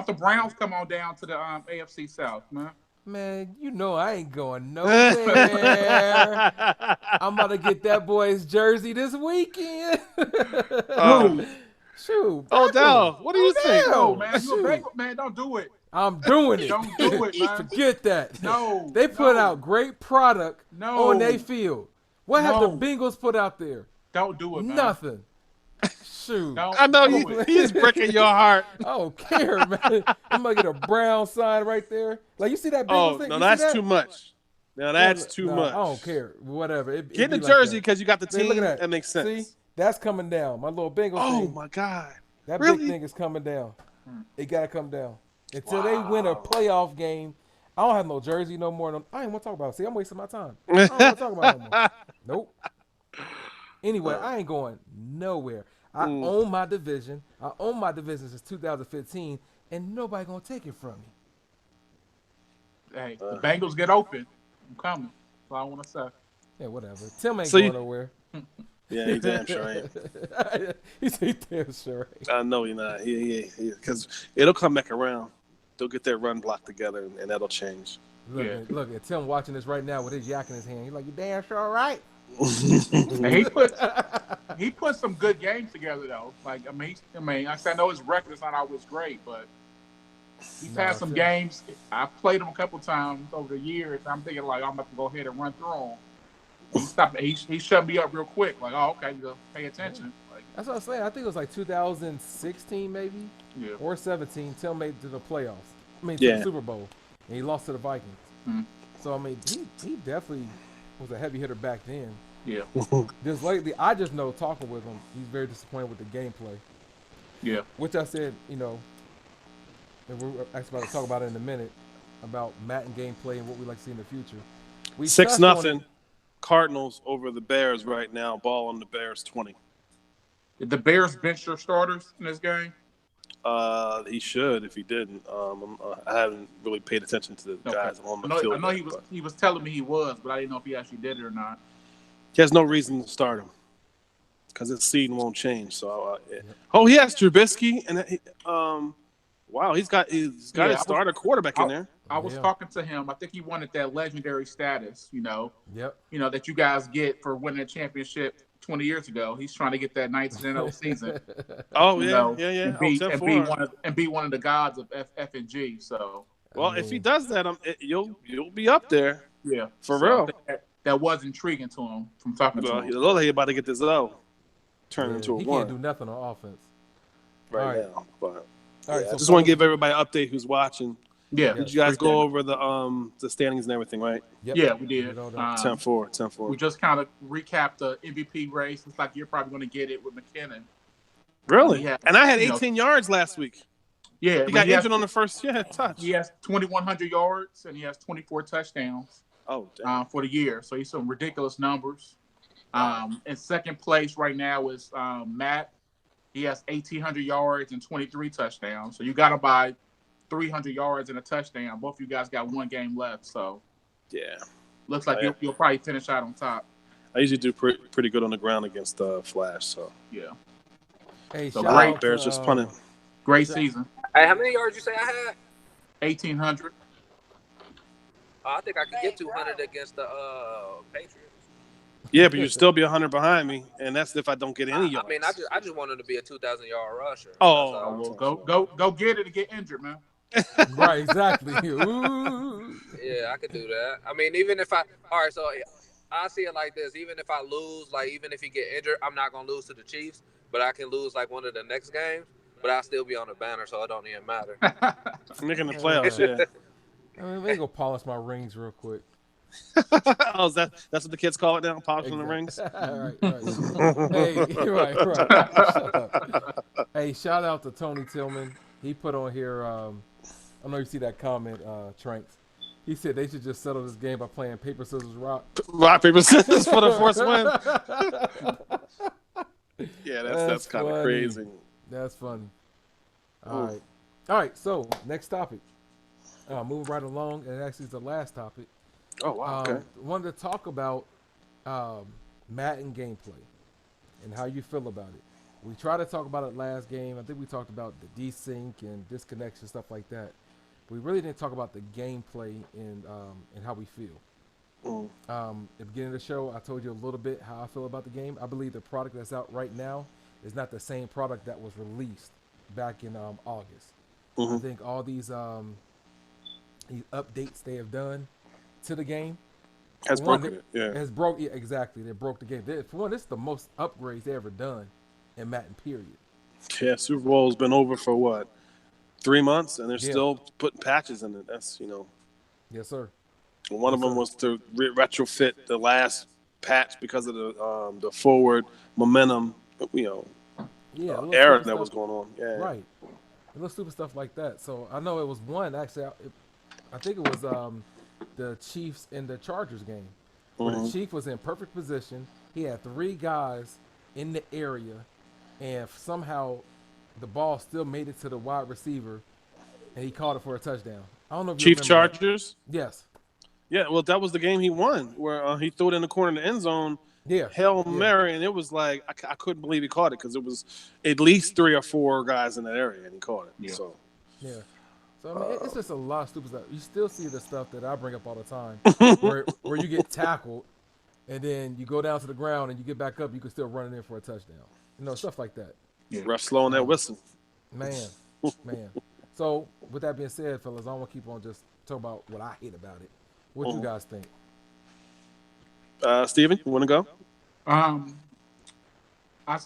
the Browns come on down to the AFC South, man? Man, you know I ain't going nowhere. I'm about to get that boy's jersey this weekend. Shoot. Odell, what do you think? No, man. You a Bengal, man. Don't do it. I'm doing it. Don't do it, man. Forget that. No. They put out great product on their field. What have the Bengals put out there? Don't do it, man. Nothing. Shoot. I know he's breaking your heart. I don't care, man. I'm going to get a brown sign right there. Like, you see that Bengals thing? No, that's too much. No, that's too much. I don't care. Whatever. Get the jersey because you got the team. Look at that. That makes sense. See? That's coming down. My little Bengals Oh, thing. my God. That really? big thing is coming down. It got to come down. Until they win a playoff game, I don't have no jersey no more. I ain't want to talk about it. See, I'm wasting my time. I don't want to talk about it no more. Nope. Anyway, I ain't going nowhere. I own my division. I own my division since 2015, and nobody going to take it from me. Hey, the Bengals get open. I'm coming. That's all I want to say. Yeah, whatever. Tim ain't going nowhere. Yeah, he damn sure ain't. He's damn sure ain't. I know you're not. Because it'll come back around. They'll get their run block together, and that'll change. Look at Tim watching this right now with his yak in his hand. He's like, you damn sure right. He put some good games together though. Like I know his record is not always great, but he's had some games. I've played him a couple times over the years. I'm thinking like I'm about to go ahead and run through him. He shut me up real quick. Like, oh, okay, you pay attention. Like, that's what I was saying. I think it was like 2016 maybe, or 17. Tim made it to the playoffs. I mean, to the Super Bowl, and he lost to the Vikings. Mm-hmm. So I mean, he definitely was a heavy hitter back then. Yeah. Just lately, I just know talking with him, he's very disappointed with the gameplay. Yeah. Which I said, and we're actually about to talk about it in a minute about Madden gameplay and what we like to see in the future. 6-0 Cardinals over the Bears right now. Ball on the Bears 20. Did the Bears bench their starters in this game? He should if he didn't. I haven't really paid attention to the guys on the field. I know he was telling me he was, but I didn't know if he actually did it or not. He has no reason to start him because his seed won't change. So, he has Trubisky, and wow, he's got a starter quarterback in there. I was talking to him. I think he wanted that legendary status, Yep. That you guys get for winning a championship 20 years ago. He's trying to get that 19-0 season. And be one of the gods of FNG. So, if he does that, you'll be up there. Yeah, for real. That was intriguing to him from talking to him. He looked like he about to get this turn into a 1. He can't do nothing on offense right now. But so I just want to give everybody an update who's watching. Yeah. Did you guys go over the standings and everything, right? Yep. Yeah, we did. 10-4. We just kind of recapped the MVP race. It's like you're probably going to get it with McKinnon. Really? And I had 18 yards last week. Yeah. He got injured on the first touch. He has 2,100 yards, and he has 24 touchdowns for the year. So he's some ridiculous numbers. In second place right now is Matt. He has 1,800 yards and 23 touchdowns. So you got him by 300 yards and a touchdown. Both of you guys got one game left. So looks like you'll probably finish out on top. I usually do pretty good on the ground against Flash. So Hey, so great. Bears just punting. Great season. Hey, how many yards you say I had? 1,800. I think I could get 200 against the Patriots. Yeah, but you'd still be 100 behind me, and that's if I don't get any yards. I mean, I just wanted to be a 2,000-yard rusher. Well, go get it and get injured, man. Right, exactly. Ooh. Yeah, I could do that. I mean, even if I see it like this. Even if I lose, even if you get injured, I'm not gonna lose to the Chiefs, but I can lose one of the next games. But I'll still be on the banner, so it don't even matter. Making the playoffs, yeah. Let me go polish my rings real quick. That's what the kids call it now, polishing the rings. Right. Hey, shout out to Tony Tillman. He put on here. I know you see that comment, Tranks. He said they should just settle this game by playing paper, scissors, rock. Rock, paper, scissors for the first win. Yeah, that's kind of crazy. That's funny. All right. So next topic. Moving right along, and actually it's the last topic. Oh wow. Okay. Wanted to talk about Madden gameplay and how you feel about it. We tried to talk about it last game. I think we talked about the desync and disconnection, stuff like that. But we really didn't talk about the gameplay and how we feel. At the beginning of the show, I told you a little bit how I feel about the game. I believe the product that's out right now is not the same product that was released back in August. I think all these updates they have done to the game has broken it. Yeah, exactly. They broke the game. For one, this is the most upgrades they ever done in Madden. Period. Yeah, Super Bowl's been over for what, 3 months, and they're still putting patches in it. That's Yes, sir. One of them was to retrofit the last patch because of the forward momentum, error that was going on. Yeah, right. A little stupid stuff like that. So I know it was one actually. I think it was the Chiefs and the Chargers game where the Chief was in perfect position. He had 3 guys in the area, and somehow the ball still made it to the wide receiver, and he caught it for a touchdown. I don't know if you Chief Chargers. That. Yes. Yeah, well, that was the game he won, where he threw it in the corner of the end zone. Yeah. Hail Mary, and it was like I couldn't believe he caught it because it was at least 3 or 4 guys in that area, and he caught it. Yeah. So I mean, it's just a lot of stupid stuff. You still see the stuff that I bring up all the time, where you get tackled, and then you go down to the ground and you get back up, you can still run it in for a touchdown. Stuff like that. Yeah. Ref slowing that whistle. Man. So with that being said, fellas, I don't want to keep on just talking about what I hate about it. What you guys think? Steven, you want to go? I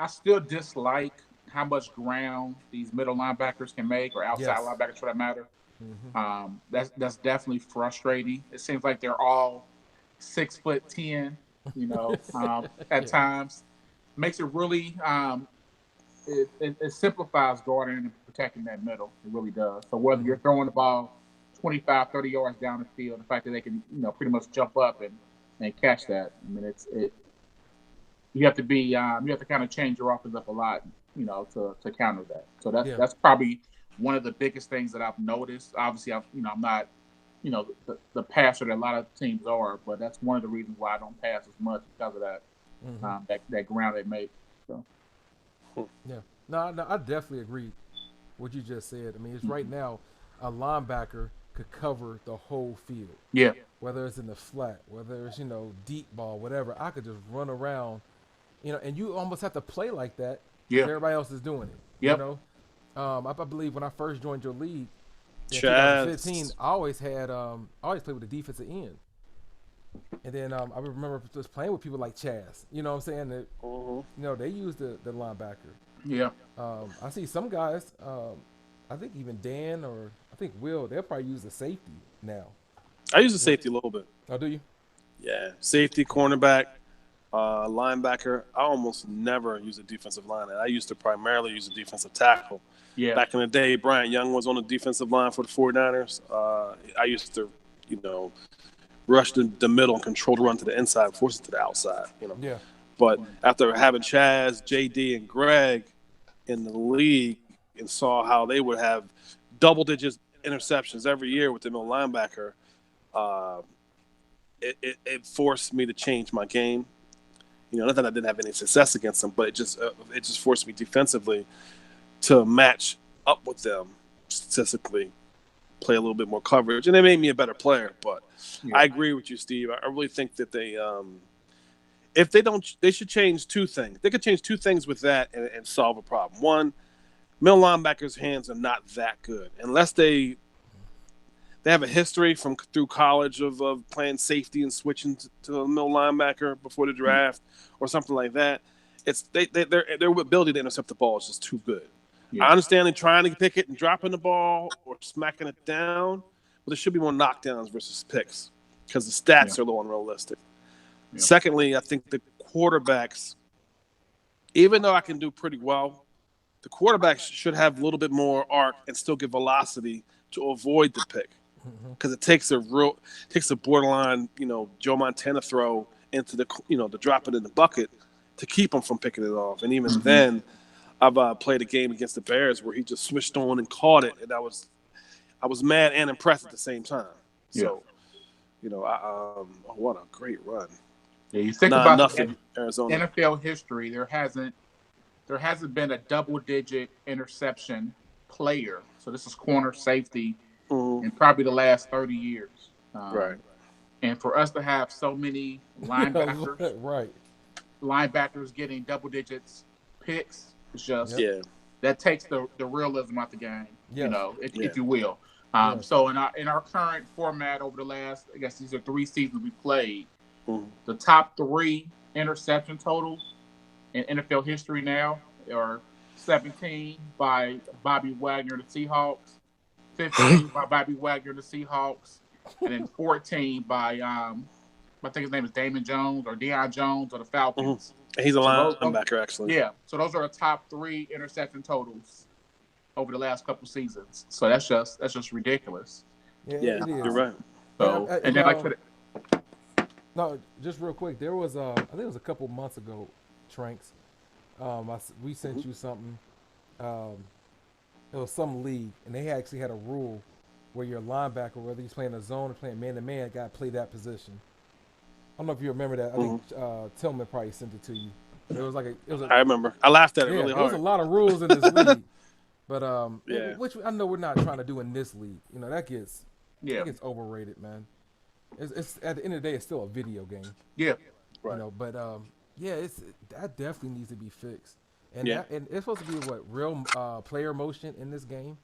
still dislike how much ground these middle linebackers can make, or outside linebackers for that matter. That's definitely frustrating. It seems like they're all 6'10", at times. Makes it really it simplifies guarding and protecting that middle. It really does. So whether you're throwing the ball 25, 30 yards down the field, the fact that they can, pretty much jump up and catch that. I mean, you have to kind of change your offense up a lot, to counter that. So that's probably one of the biggest things that I've noticed. Obviously, I'm not, the passer that a lot of teams are, but that's one of the reasons why I don't pass as much because of that, that ground they make. So. Yeah. No, I definitely agree what you just said. I mean, it's right now a linebacker could cover the whole field. Yeah. Whether it's in the flat, whether it's, deep ball, whatever, I could just run around, and you almost have to play like that. Yeah. Everybody else is doing it. Yep. I believe when I first joined your league in Chaz. 2015, I always played with the defensive end. And then I remember just playing with people like Chaz. You know what I'm saying? That, they use the linebacker. Yeah. I see some guys, I think even Dan or I think Will, they'll probably use the safety now. I use the safety a little bit. Oh, do you? Yeah. Safety, cornerback, linebacker. I almost never use a defensive line. I used to primarily use a defensive tackle. Yeah. Back in the day, Bryant Young was on the defensive line for the 49ers. I used to, rush the middle and control the run to the inside, force it to the outside, Yeah. But after having Chaz, JD, and Greg in the league and saw how they would have double-digit interceptions every year with the middle linebacker, it forced me to change my game. Not that I didn't have any success against them, but it just forced me defensively to match up with them statistically, play a little bit more coverage, and it made me a better player. But I agree with you, Steve. I really think that they should change 2 things. They could change 2 things with that and solve a problem. One, middle linebackers' hands are not that good unless they have a history through college of playing safety and switching to a middle linebacker before the draft or something like that. It's their ability to intercept the ball is just too good. Yeah. I understand they're trying to pick it and dropping the ball or smacking it down, but there should be more knockdowns versus picks because the stats are a little unrealistic. Yeah. Secondly, I think the quarterbacks, even though I can do pretty well, the quarterbacks should have a little bit more arc and still get velocity to avoid the pick. because it takes a borderline, Joe Montana throw into the, to drop it in the bucket to keep him from picking it off. And even then, I've played a game against the Bears where he just switched on and caught it, and I was mad and impressed at the same time. So, what a great run. Yeah, you think about Arizona NFL history. There hasn't been a double-digit interception player. So this is corner safety in probably the last 30 years. Right. And for us to have so many linebackers, right, linebackers getting double digits picks, it's just that takes the realism out the game. If you will. So in our current format over the last, I guess these are 3 seasons we played. The top 3 interception totals in NFL history now are 17 by Bobby Wagner, the Seahawks, 15 by Bobby Wagner, the Seahawks, and then 14 by I think his name is Damon Jones or Deion Jones or the Falcons. He's a linebacker, actually. Yeah, so those are the top 3 interception totals over the last couple seasons. So that's just ridiculous. Yeah, it is. You're right. So and then no, just real quick. There was I think it was a couple months ago, Tranks. We sent you something. It was some league, and they actually had a rule where your linebacker, whether he's playing a zone or playing man-to-man, got to play that position. I don't know if you remember that. I think Tillman probably sent it to you. It was I remember. I laughed at it really hard. There was a lot of rules in this league, but which I know we're not trying to do in this league. That gets overrated, man. It's at the end of the day, it's still a video game. Yeah, right. But that definitely needs to be fixed. And and it's supposed to be real player motion in this game,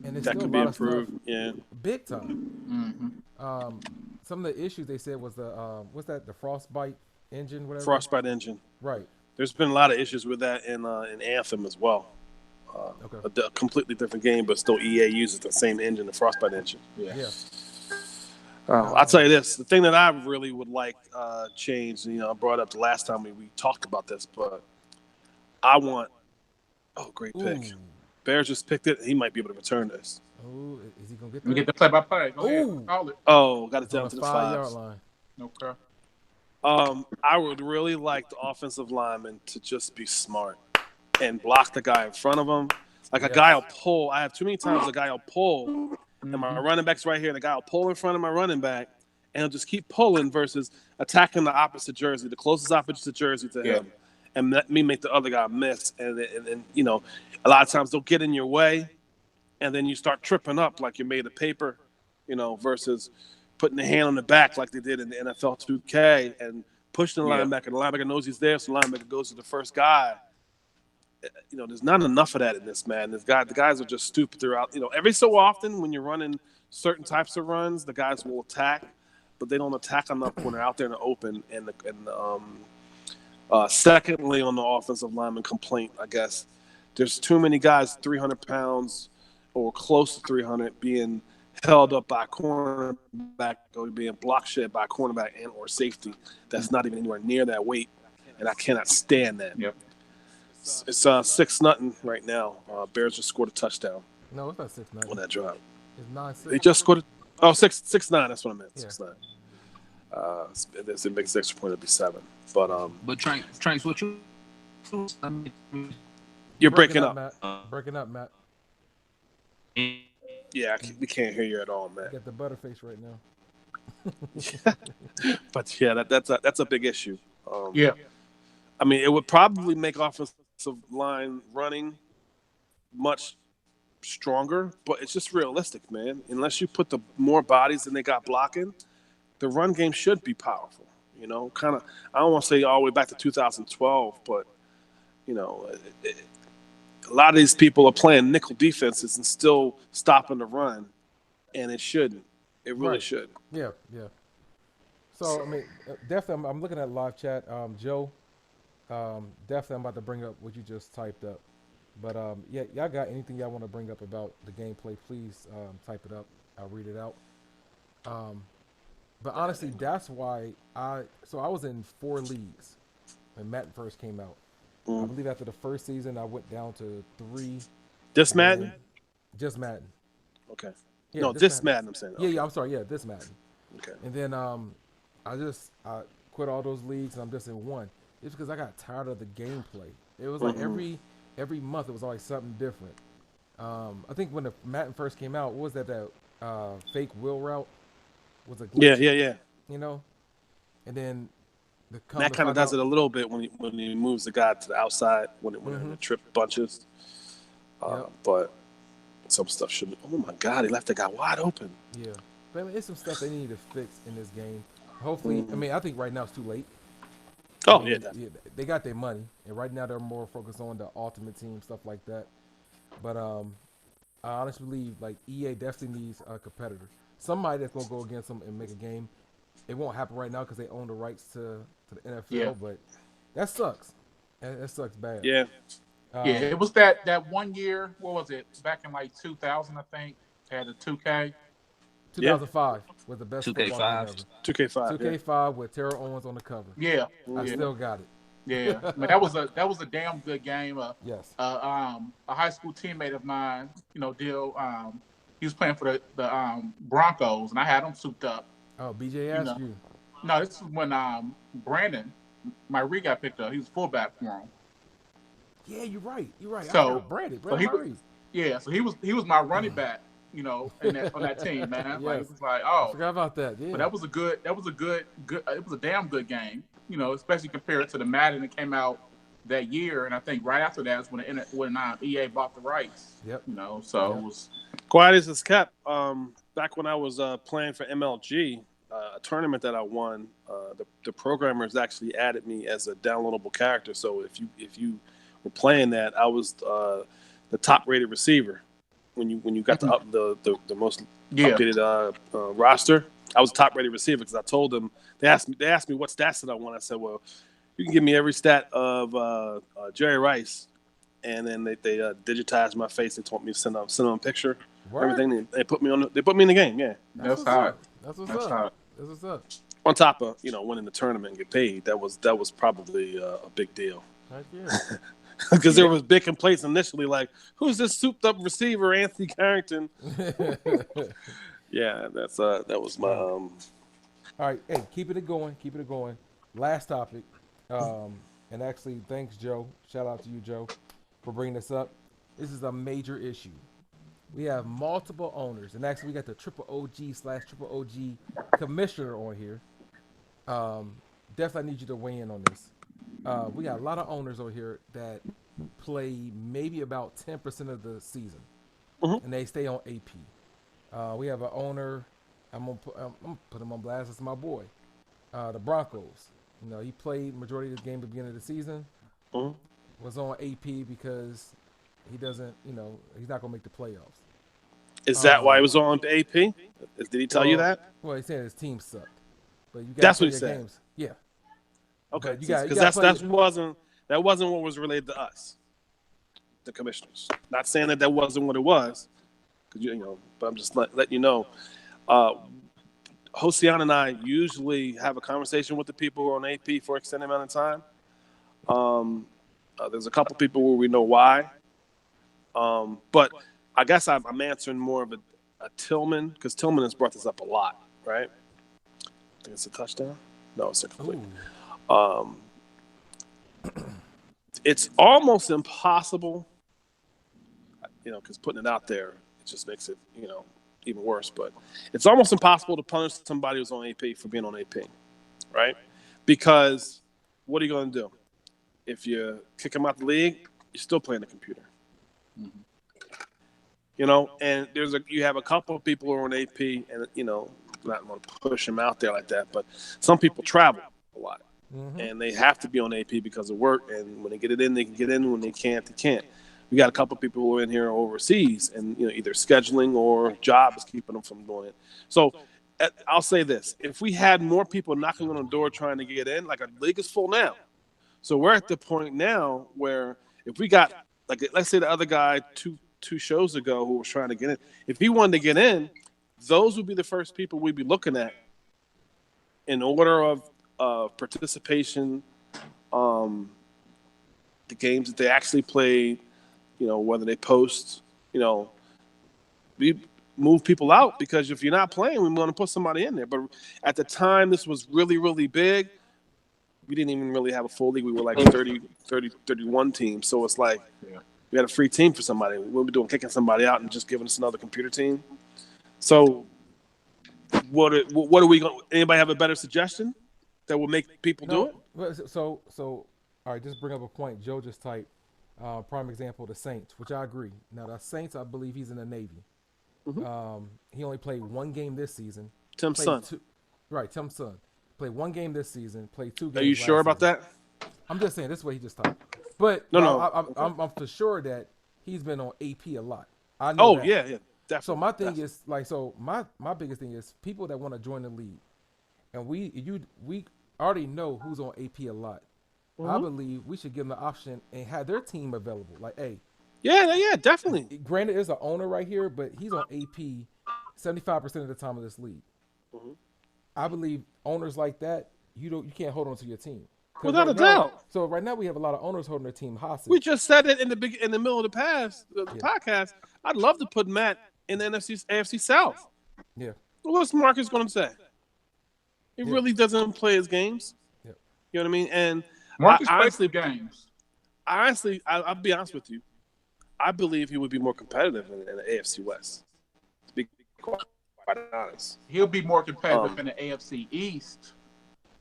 and it's that still could a be lot improved. of stuff, big time. Some of the issues they said was the frostbite engine, whatever. Frostbite engine. Right. There's been a lot of issues with that in Anthem as well. A completely different game, but still EA uses the same engine, the frostbite engine. Yeah. I'll tell you this: the thing that I really would like changed. I brought up the last time we talked about this, but I want. Oh, great pick! Bears just picked it. He might be able to return this. Oh, is he gonna get? We get the play-by-play. Go ahead, call it. Oh, got it down to the 5-yard line. Okay. I would really like the offensive lineman to just be smart and block the guy in front of him. Like a guy will pull. I have too many times a guy will pull. And my running back's right here, and the guy will pull in front of my running back, and he'll just keep pulling versus attacking the opposite jersey, the closest opposite jersey to him, and let me make the other guy miss. And a lot of times they'll get in your way, and then you start tripping up like you're made of paper, versus putting the hand on the back like they did in the NFL 2K and pushing the linebacker. The linebacker knows he's there, so the linebacker goes to the first guy. There's not enough of that in this, man. The guys are just stupid throughout. Every so often when you're running certain types of runs, the guys will attack, but they don't attack enough when they're out there in the open. And secondly, on the offensive lineman complaint, I guess there's too many guys 300 pounds or close to 300 being held up by a cornerback or being block shed by a cornerback and or safety that's not even anywhere near that weight, and I cannot stand that. Yep. It's 6-0 right now. Bears just scored a touchdown. No, it's not 6-0 on that drive. It's 9-6. They just scored. 6-9. That's what I meant. Yeah. 6-9. There's a big extra point. It'd be 7. But Tranks, what you? You're breaking up. Matt. Breaking up, Matt. Yeah, we can't hear you at all, Matt. You got the butterface right now. But yeah, that's a big issue. Yeah. I mean, it would probably make offensive line running much stronger, but it's just realistic, man. Unless you put the more bodies than they got blocking, the run game should be powerful. Kind of. I don't want to say all the way back to 2012, but a lot of these people are playing nickel defenses and still stopping the run, and it shouldn't. It really should. Yeah. So I mean, definitely, I'm looking at live chat. Joe. Definitely, I'm about to bring up what you just typed up. But y'all got anything y'all want to bring up about the gameplay? Please type it up. I'll read it out. But honestly, that's why I was in 4 leagues when Madden first came out. I believe after the first season, I went down to 3. Just Madden? Just Madden. Okay. Yeah, No, this Madden I'm saying. Yeah, Okay. yeah. I'm sorry. Yeah, this Madden. Okay. And then I quit all those leagues and I'm just in one. It's because I got tired of the gameplay. It was like every month it was always something different. I think when the Madden first came out, what was that fake wheel route was a glitch? Yeah. You know, and then That kind of does it a little bit when he moves the guy to the outside when the trip bunches. But some stuff should. Oh my God, he left the guy wide open. Yeah, but I mean, it's some stuff they need to fix in this game. Hopefully, I mean, I think right now it's too late. Oh, I mean, yeah, they got their money, and right now they're more focused on the Ultimate Team stuff like that. But I honestly believe like EA definitely needs a competitor, somebody that's gonna go against them and make a game. It won't happen right now because they own the rights to the NFL, but that sucks. That sucks bad. Yeah. It was that 1 year. What was it? Back in like 2000, I think. Had a 2K. 2005 was the best 2K5. football game ever. 2K5. 2K5 with Terrell Owens on the cover. Yeah. I still got it. Yeah, I mean, that was a damn good game. Yes. A high school teammate of mine, he was playing for the Broncos, and I had him souped up. Oh, BJ asked you. No, this is when Brandon, my re got picked up. He was fullback for him. Yeah, you're right. So Brandon so he was my running back. On that team, man. Yes. Like, it was like, oh, I forgot about that. Yeah. but that was a good. It was a damn good game. Especially compared to the Madden that came out that year, and I think right after that is when EA bought the rights. Yep. It was quiet as it's kept. Back when I was playing for MLG, a tournament that I won, the programmers actually added me as a downloadable character. So if you were playing that, I was the top rated receiver. When you got the most updated roster, I was a top rated receiver because I told them they asked me what stats did I want. I said, well, you can give me every stat of Jerry Rice, and then they digitized my face. They told me to send them a picture, everything. They put me in the game. Yeah, that's hot. That's what's up. That's what's up. On top of winning the tournament and get paid, that was probably a big deal. Because there was big complaints initially, like, who's this souped up receiver, Anthony Carrington? Yeah, that was my. All right, hey, keeping it going. Last topic, and actually, thanks, Joe. Shout out to you, Joe, for bringing this up. This is a major issue. We have multiple owners, and actually, we got the Triple OG/Triple OG commissioner on here. Definitely need you to weigh in on this. We got a lot of owners over here that play maybe about 10% of the season, and they stay on AP. We have an owner. I'm gonna put him on blast. It's my boy, the Broncos. He played majority of the game at the beginning of the season. Was on AP because he doesn't. He's not gonna make the playoffs. Is that why he was on AP? Did he tell you that? Well, he said his team sucked. But you that's what he said. Games. Yeah. Okay, because that wasn't what was related to us, the commissioners. Not saying that wasn't what it was, because but I'm just letting you know. Hosian and I usually have a conversation with the people who are on AP for an extended amount of time. There's a couple people where we know why, but I guess I'm answering more of a Tillman, because Tillman has brought this up a lot, right? I think it's a touchdown. No, it's incomplete. It's almost impossible, because putting it out there, it just makes it, even worse. But it's almost impossible to punish somebody who's on AP for being on AP, right? Because what are you going to do? If you kick them out the league, you're still playing the computer. And you have a couple of people who are on AP, and not going to push them out there like that, but some people travel a lot. And they have to be on AP because of work. And when they get it in, they can get in. When they can't, they can't. We got a couple of people who are in here overseas, and either scheduling or job is keeping them from doing it. So I'll say this: if we had more people knocking on the door trying to get in, like, a league is full now. So we're at the point now where if we got, like, let's say the other guy two shows ago who was trying to get in, if he wanted to get in, those would be the first people we'd be looking at in order of participation, the games that they actually played, whether they post, move people out because if you're not playing, we want to put somebody in there. But at the time, this was really, really big. We didn't even really have a full league. We were like 30, 31 teams. So it's like we had a free team for somebody. What we doing, kicking somebody out and just giving us another computer team? So what are we going? Anybody have a better suggestion that will make people do it? So all right, just bring up a point. Joe just typed prime example, the Saints, which I agree. Now the Saints, I believe he's in the Navy. He only played one game this season. Tim's son. Tim's son. Played one game this season. Played 2 games. Are you sure about that? I'm just saying this way he just typed. But I'm for sure that he's been on AP a lot. I know. Yeah, definitely. So my thing is my biggest thing is people that want to join the league, and we already know who's on AP a lot. I believe we should give them the option and have their team available. Like, hey, yeah, definitely. Granted, there's an owner right here, but he's on AP 75% of the time of this league. I believe owners like that, you can't hold on to your team. Without a doubt. So right now we have a lot of owners holding their team hostage. We just said it in the middle of the podcast. I'd love to put Matt in the AFC South. Yeah. What's Marcus going to say? He really doesn't play his games. Yeah. You know what I mean? And Marcus plays the games. Honestly, I'll be honest with you. I believe he would be more competitive in the AFC West. To be quite honest, he'll be more competitive in the AFC East.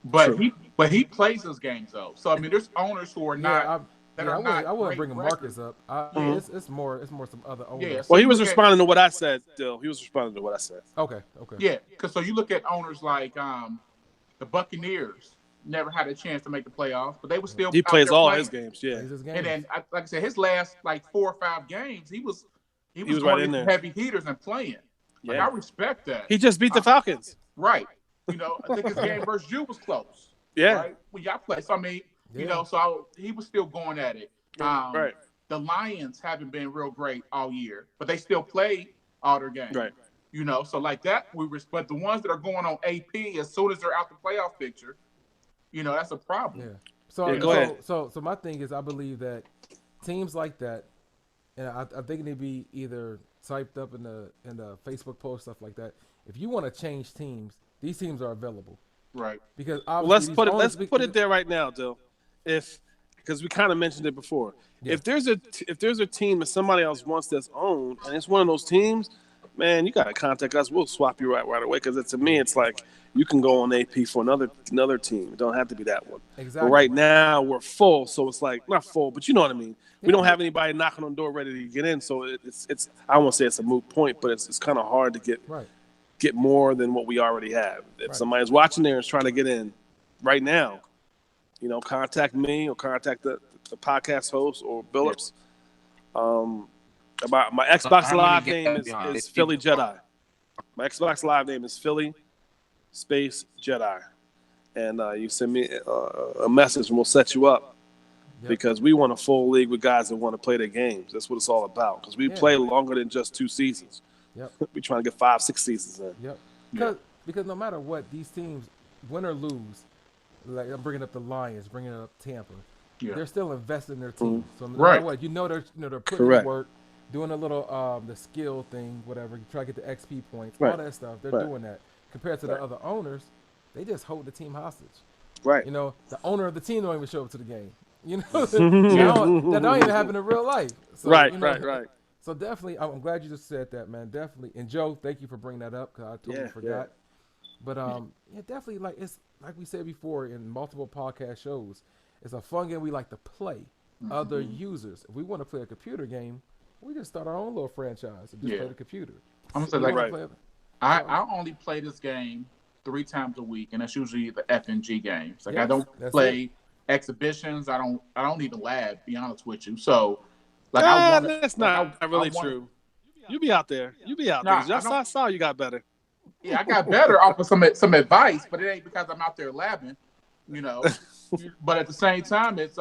But he plays his games though. So I mean, there's owners who are not. I wouldn't bring Marcus up. It's more some other owners. Yeah, so he was responding to what I said. Dill, he was responding to what I said. Okay. Yeah, because so you look at owners like the Buccaneers never had a chance to make the playoffs, but they were still. He plays all playing. his games. Yeah, and then like I said, his last like 4 or 5 games, he was was going right in there, heavy heaters and playing. Like, I respect that. He just beat the Falcons. Right. You know, I think his game versus you was close. Yeah. Right? When y'all play. So, I mean, you know, so he was still going at it. Right. The Lions haven't been real great all year, but they still play all their games. Right. You know, so like that, but the ones that are going on AP, as soon as they're out the playoff picture, you know, that's a problem. Yeah. So, go ahead. So my thing is, I believe that teams like that, and I think they be either typed up in the Facebook post, stuff like that. If you want to change teams, these teams are available. Right. Because let's put it there right now, Dill. Because we kind of mentioned it before. Yeah. If there's a team that somebody else wants that's owned, and it's one of those teams, man, you gotta contact us. We'll swap you right away. Because to me, it's like you can go on AP for another team. It don't have to be that one. Exactly. But right now we're full, so it's like not full, but you know what I mean. We don't have anybody knocking on the door ready to get in, so it's I won't say it's a moot point, but it's kind of hard to get more than what we already have. If somebody's watching there and is trying to get in right now, you know, contact me or contact the podcast host or Billups. About my Xbox Live name is Philly Jedi. My Xbox Live name is Philly Space Jedi, and you send me a message and we'll set you up. Because we want a full league with guys that want to play their games. That's what it's all about. Because we play longer than just 2 seasons. Yep. We're trying to get 5-6 seasons in. Yep. Because no matter what, these teams, win or lose, like I'm bringing up the Lions, bringing up Tampa, they're still invested in their team. So no matter what, they're putting in work, doing a little the skill thing, whatever. You try to get the XP points, all that stuff. They're doing that. Compared to the other owners, they just hold the team hostage. Right. You know, the owner of the team don't even show up to the game. You know, that don't even happen in real life. So, right. So definitely, I'm glad you just said that, man. Definitely, and Joe, thank you for bringing that up because I totally forgot. But definitely, like it's like we said before in multiple podcast shows, it's a fun game we like to play. Other users, if we want to play a computer game, we just start our own little franchise and just play the computer. I'm gonna say I only play this game 3 times a week, and that's usually the FNG games. Like I don't play exhibitions. I don't need a lab, be honest with you. So like that's not really true. You be out there. I saw you got better. Yeah, I got better off of some advice, but it ain't because I'm out there labbing, you know. But at the same time, it's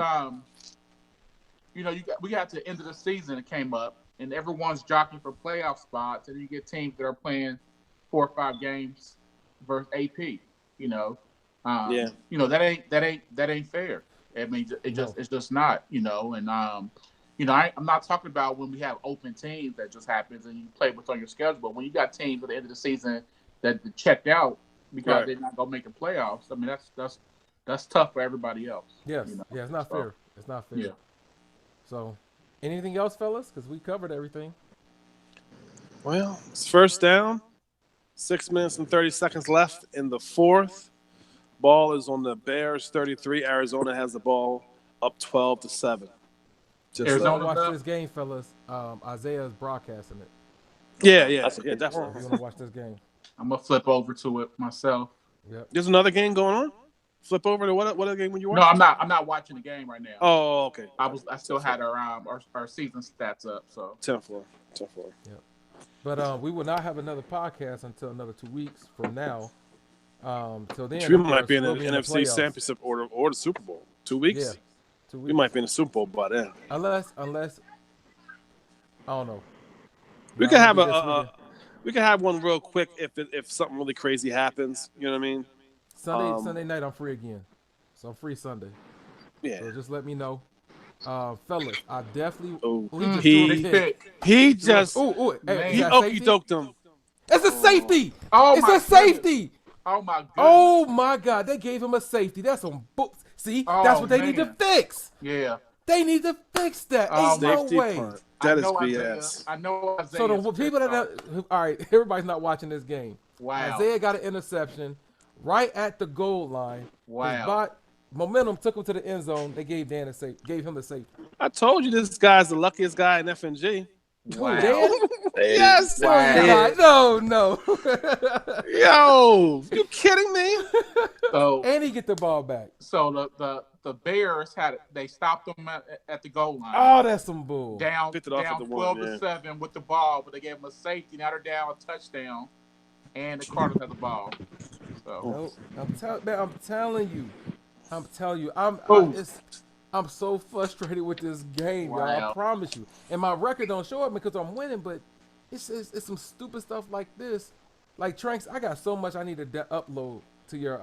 you know, we got to the end of the season, it came up, and everyone's jockeying for playoff spots, and you get teams that are playing 4 or 5 games versus AP, you know. You know, that ain't fair. I mean, it's just not, you know, and I'm not talking about when we have open teams that just happens and you play what's on your schedule. But when you got teams at the end of the season that checked out because they're not gonna make the playoffs, I mean that's tough for everybody else. Yes, yeah, it's not fair. It's not fair. Yeah. So, anything else, fellas? Because we covered everything. Well, it's first down. 6 minutes and 30 seconds left in the fourth. Ball is on the Bears 33. Arizona has the ball up 12-7. Just Arizona watch this game, fellas. Isaiah is broadcasting it. yeah, definitely. So if you want to watch this game, I'm gonna flip over to it myself. Yep. There's another game going on. Flip over to what other game were you watching? No, I'm not watching the game right now. Oh, okay. I still had our season stats up. So 10-4. Yep. But we will not have another podcast until another 2 weeks from now. Till then, We might be in the we'll NFC Championship or the Super Bowl. 2 weeks. Yeah, 2 weeks. We might be in the Super Bowl by then. Unless I don't know. We could have we could have one real quick if something really crazy happens. You know what I mean? Sunday night I'm free again, so I'm free Sunday. Yeah. So just let me know, fellas. I definitely. He just Hey, he okey doked him. It's a safety. Oh, it's my a safety. Oh my goodness. Oh my God! They gave him a safety. That's some books. See, that's what they need to fix. Yeah. They need to fix that. Ain't no Safety way. punt. That is BS. Isaiah, I know Isaiah. So the people all right, everybody's not watching this game. Wow. Isaiah got an interception right at the goal line. Wow. Momentum took him to the end zone. They gave him the safety. I told you this guy's the luckiest guy in FNG. Wow. Dan? Yes. Wow. No. Yo, you kidding me? So And he get the ball back. So the Bears they stopped them at the goal line. Oh, that's some bull. Down Picked it off at the 12-7 with the ball, but they gave them a safety. Now they're down a touchdown, and the Cardinals have the ball. So I'm telling you, I'm so frustrated with this game, y'all. I promise you. And my record don't show it because I'm winning, but it's some stupid stuff like this. Like Tranks, I got so much I need to upload to your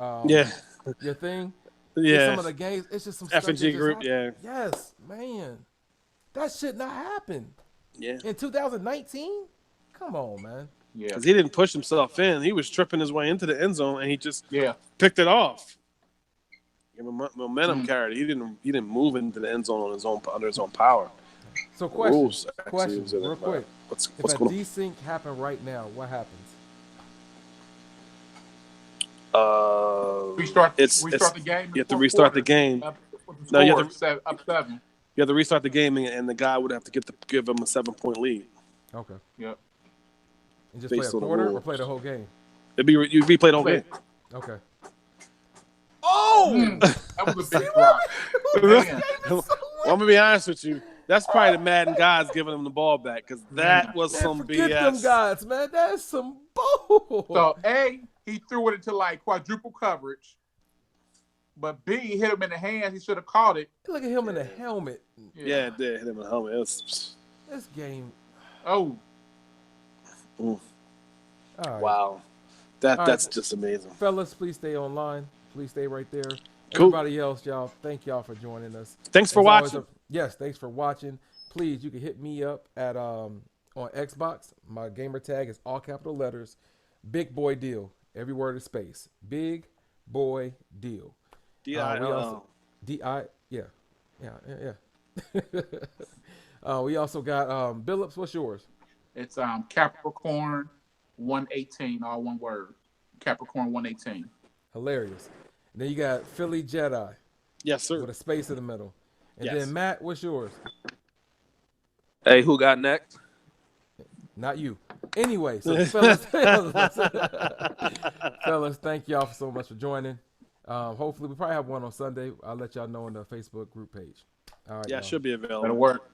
your thing. Yeah. Some of the games, it's just some FNG group, Yes, man. That should not happen. Yeah. In 2019? Come on, man. Yeah. Because he didn't push himself in. He was tripping his way into the end zone, and he just picked it off. Momentum carried. He didn't move into the end zone under his own power. So question, real quick. What's if a going on? desync happen right now, what happens? Restart the game. You have to restart the game. No, you have to up 7. You have to restart the game, and the guy would have to give him a 7-point lead. Okay. Yep. And just play a quarter or play the whole game? You replay the whole game. Okay. Oh! That was a big drop. Well, I'm gonna be honest with you. That's probably the Madden guys giving him the ball back because that was some forget BS. Them guys, man. That's some bull. So he threw it into like quadruple coverage, but B hit him in the hands. He should have caught it. Look at him in the helmet. Yeah, it did hit him in the helmet. This game. Oh. All right. Wow. That's just amazing. Fellas, please stay online. Please stay right there. Cool. Everybody else, y'all, thank y'all for joining us. Thanks for watching. Yes, thanks for watching. Please, you can hit me up at on Xbox. My gamer tag is all capital letters. Big Boy Deal. Every word is space. Big Boy Deal. D-I-L-L. D-I, yeah. We also got Billups. What's yours? It's Capricorn 118, all one word. Capricorn 118. Hilarious. And then you got Philly Jedi. Yes, sir. With a space in the middle. And then Matt, what's yours? Hey, who got next? Not you. Anyway, so fellas, thank y'all so much for joining. Hopefully, we probably have one on Sunday. I'll let y'all know on the Facebook group page. All right, it should be available. That'll work.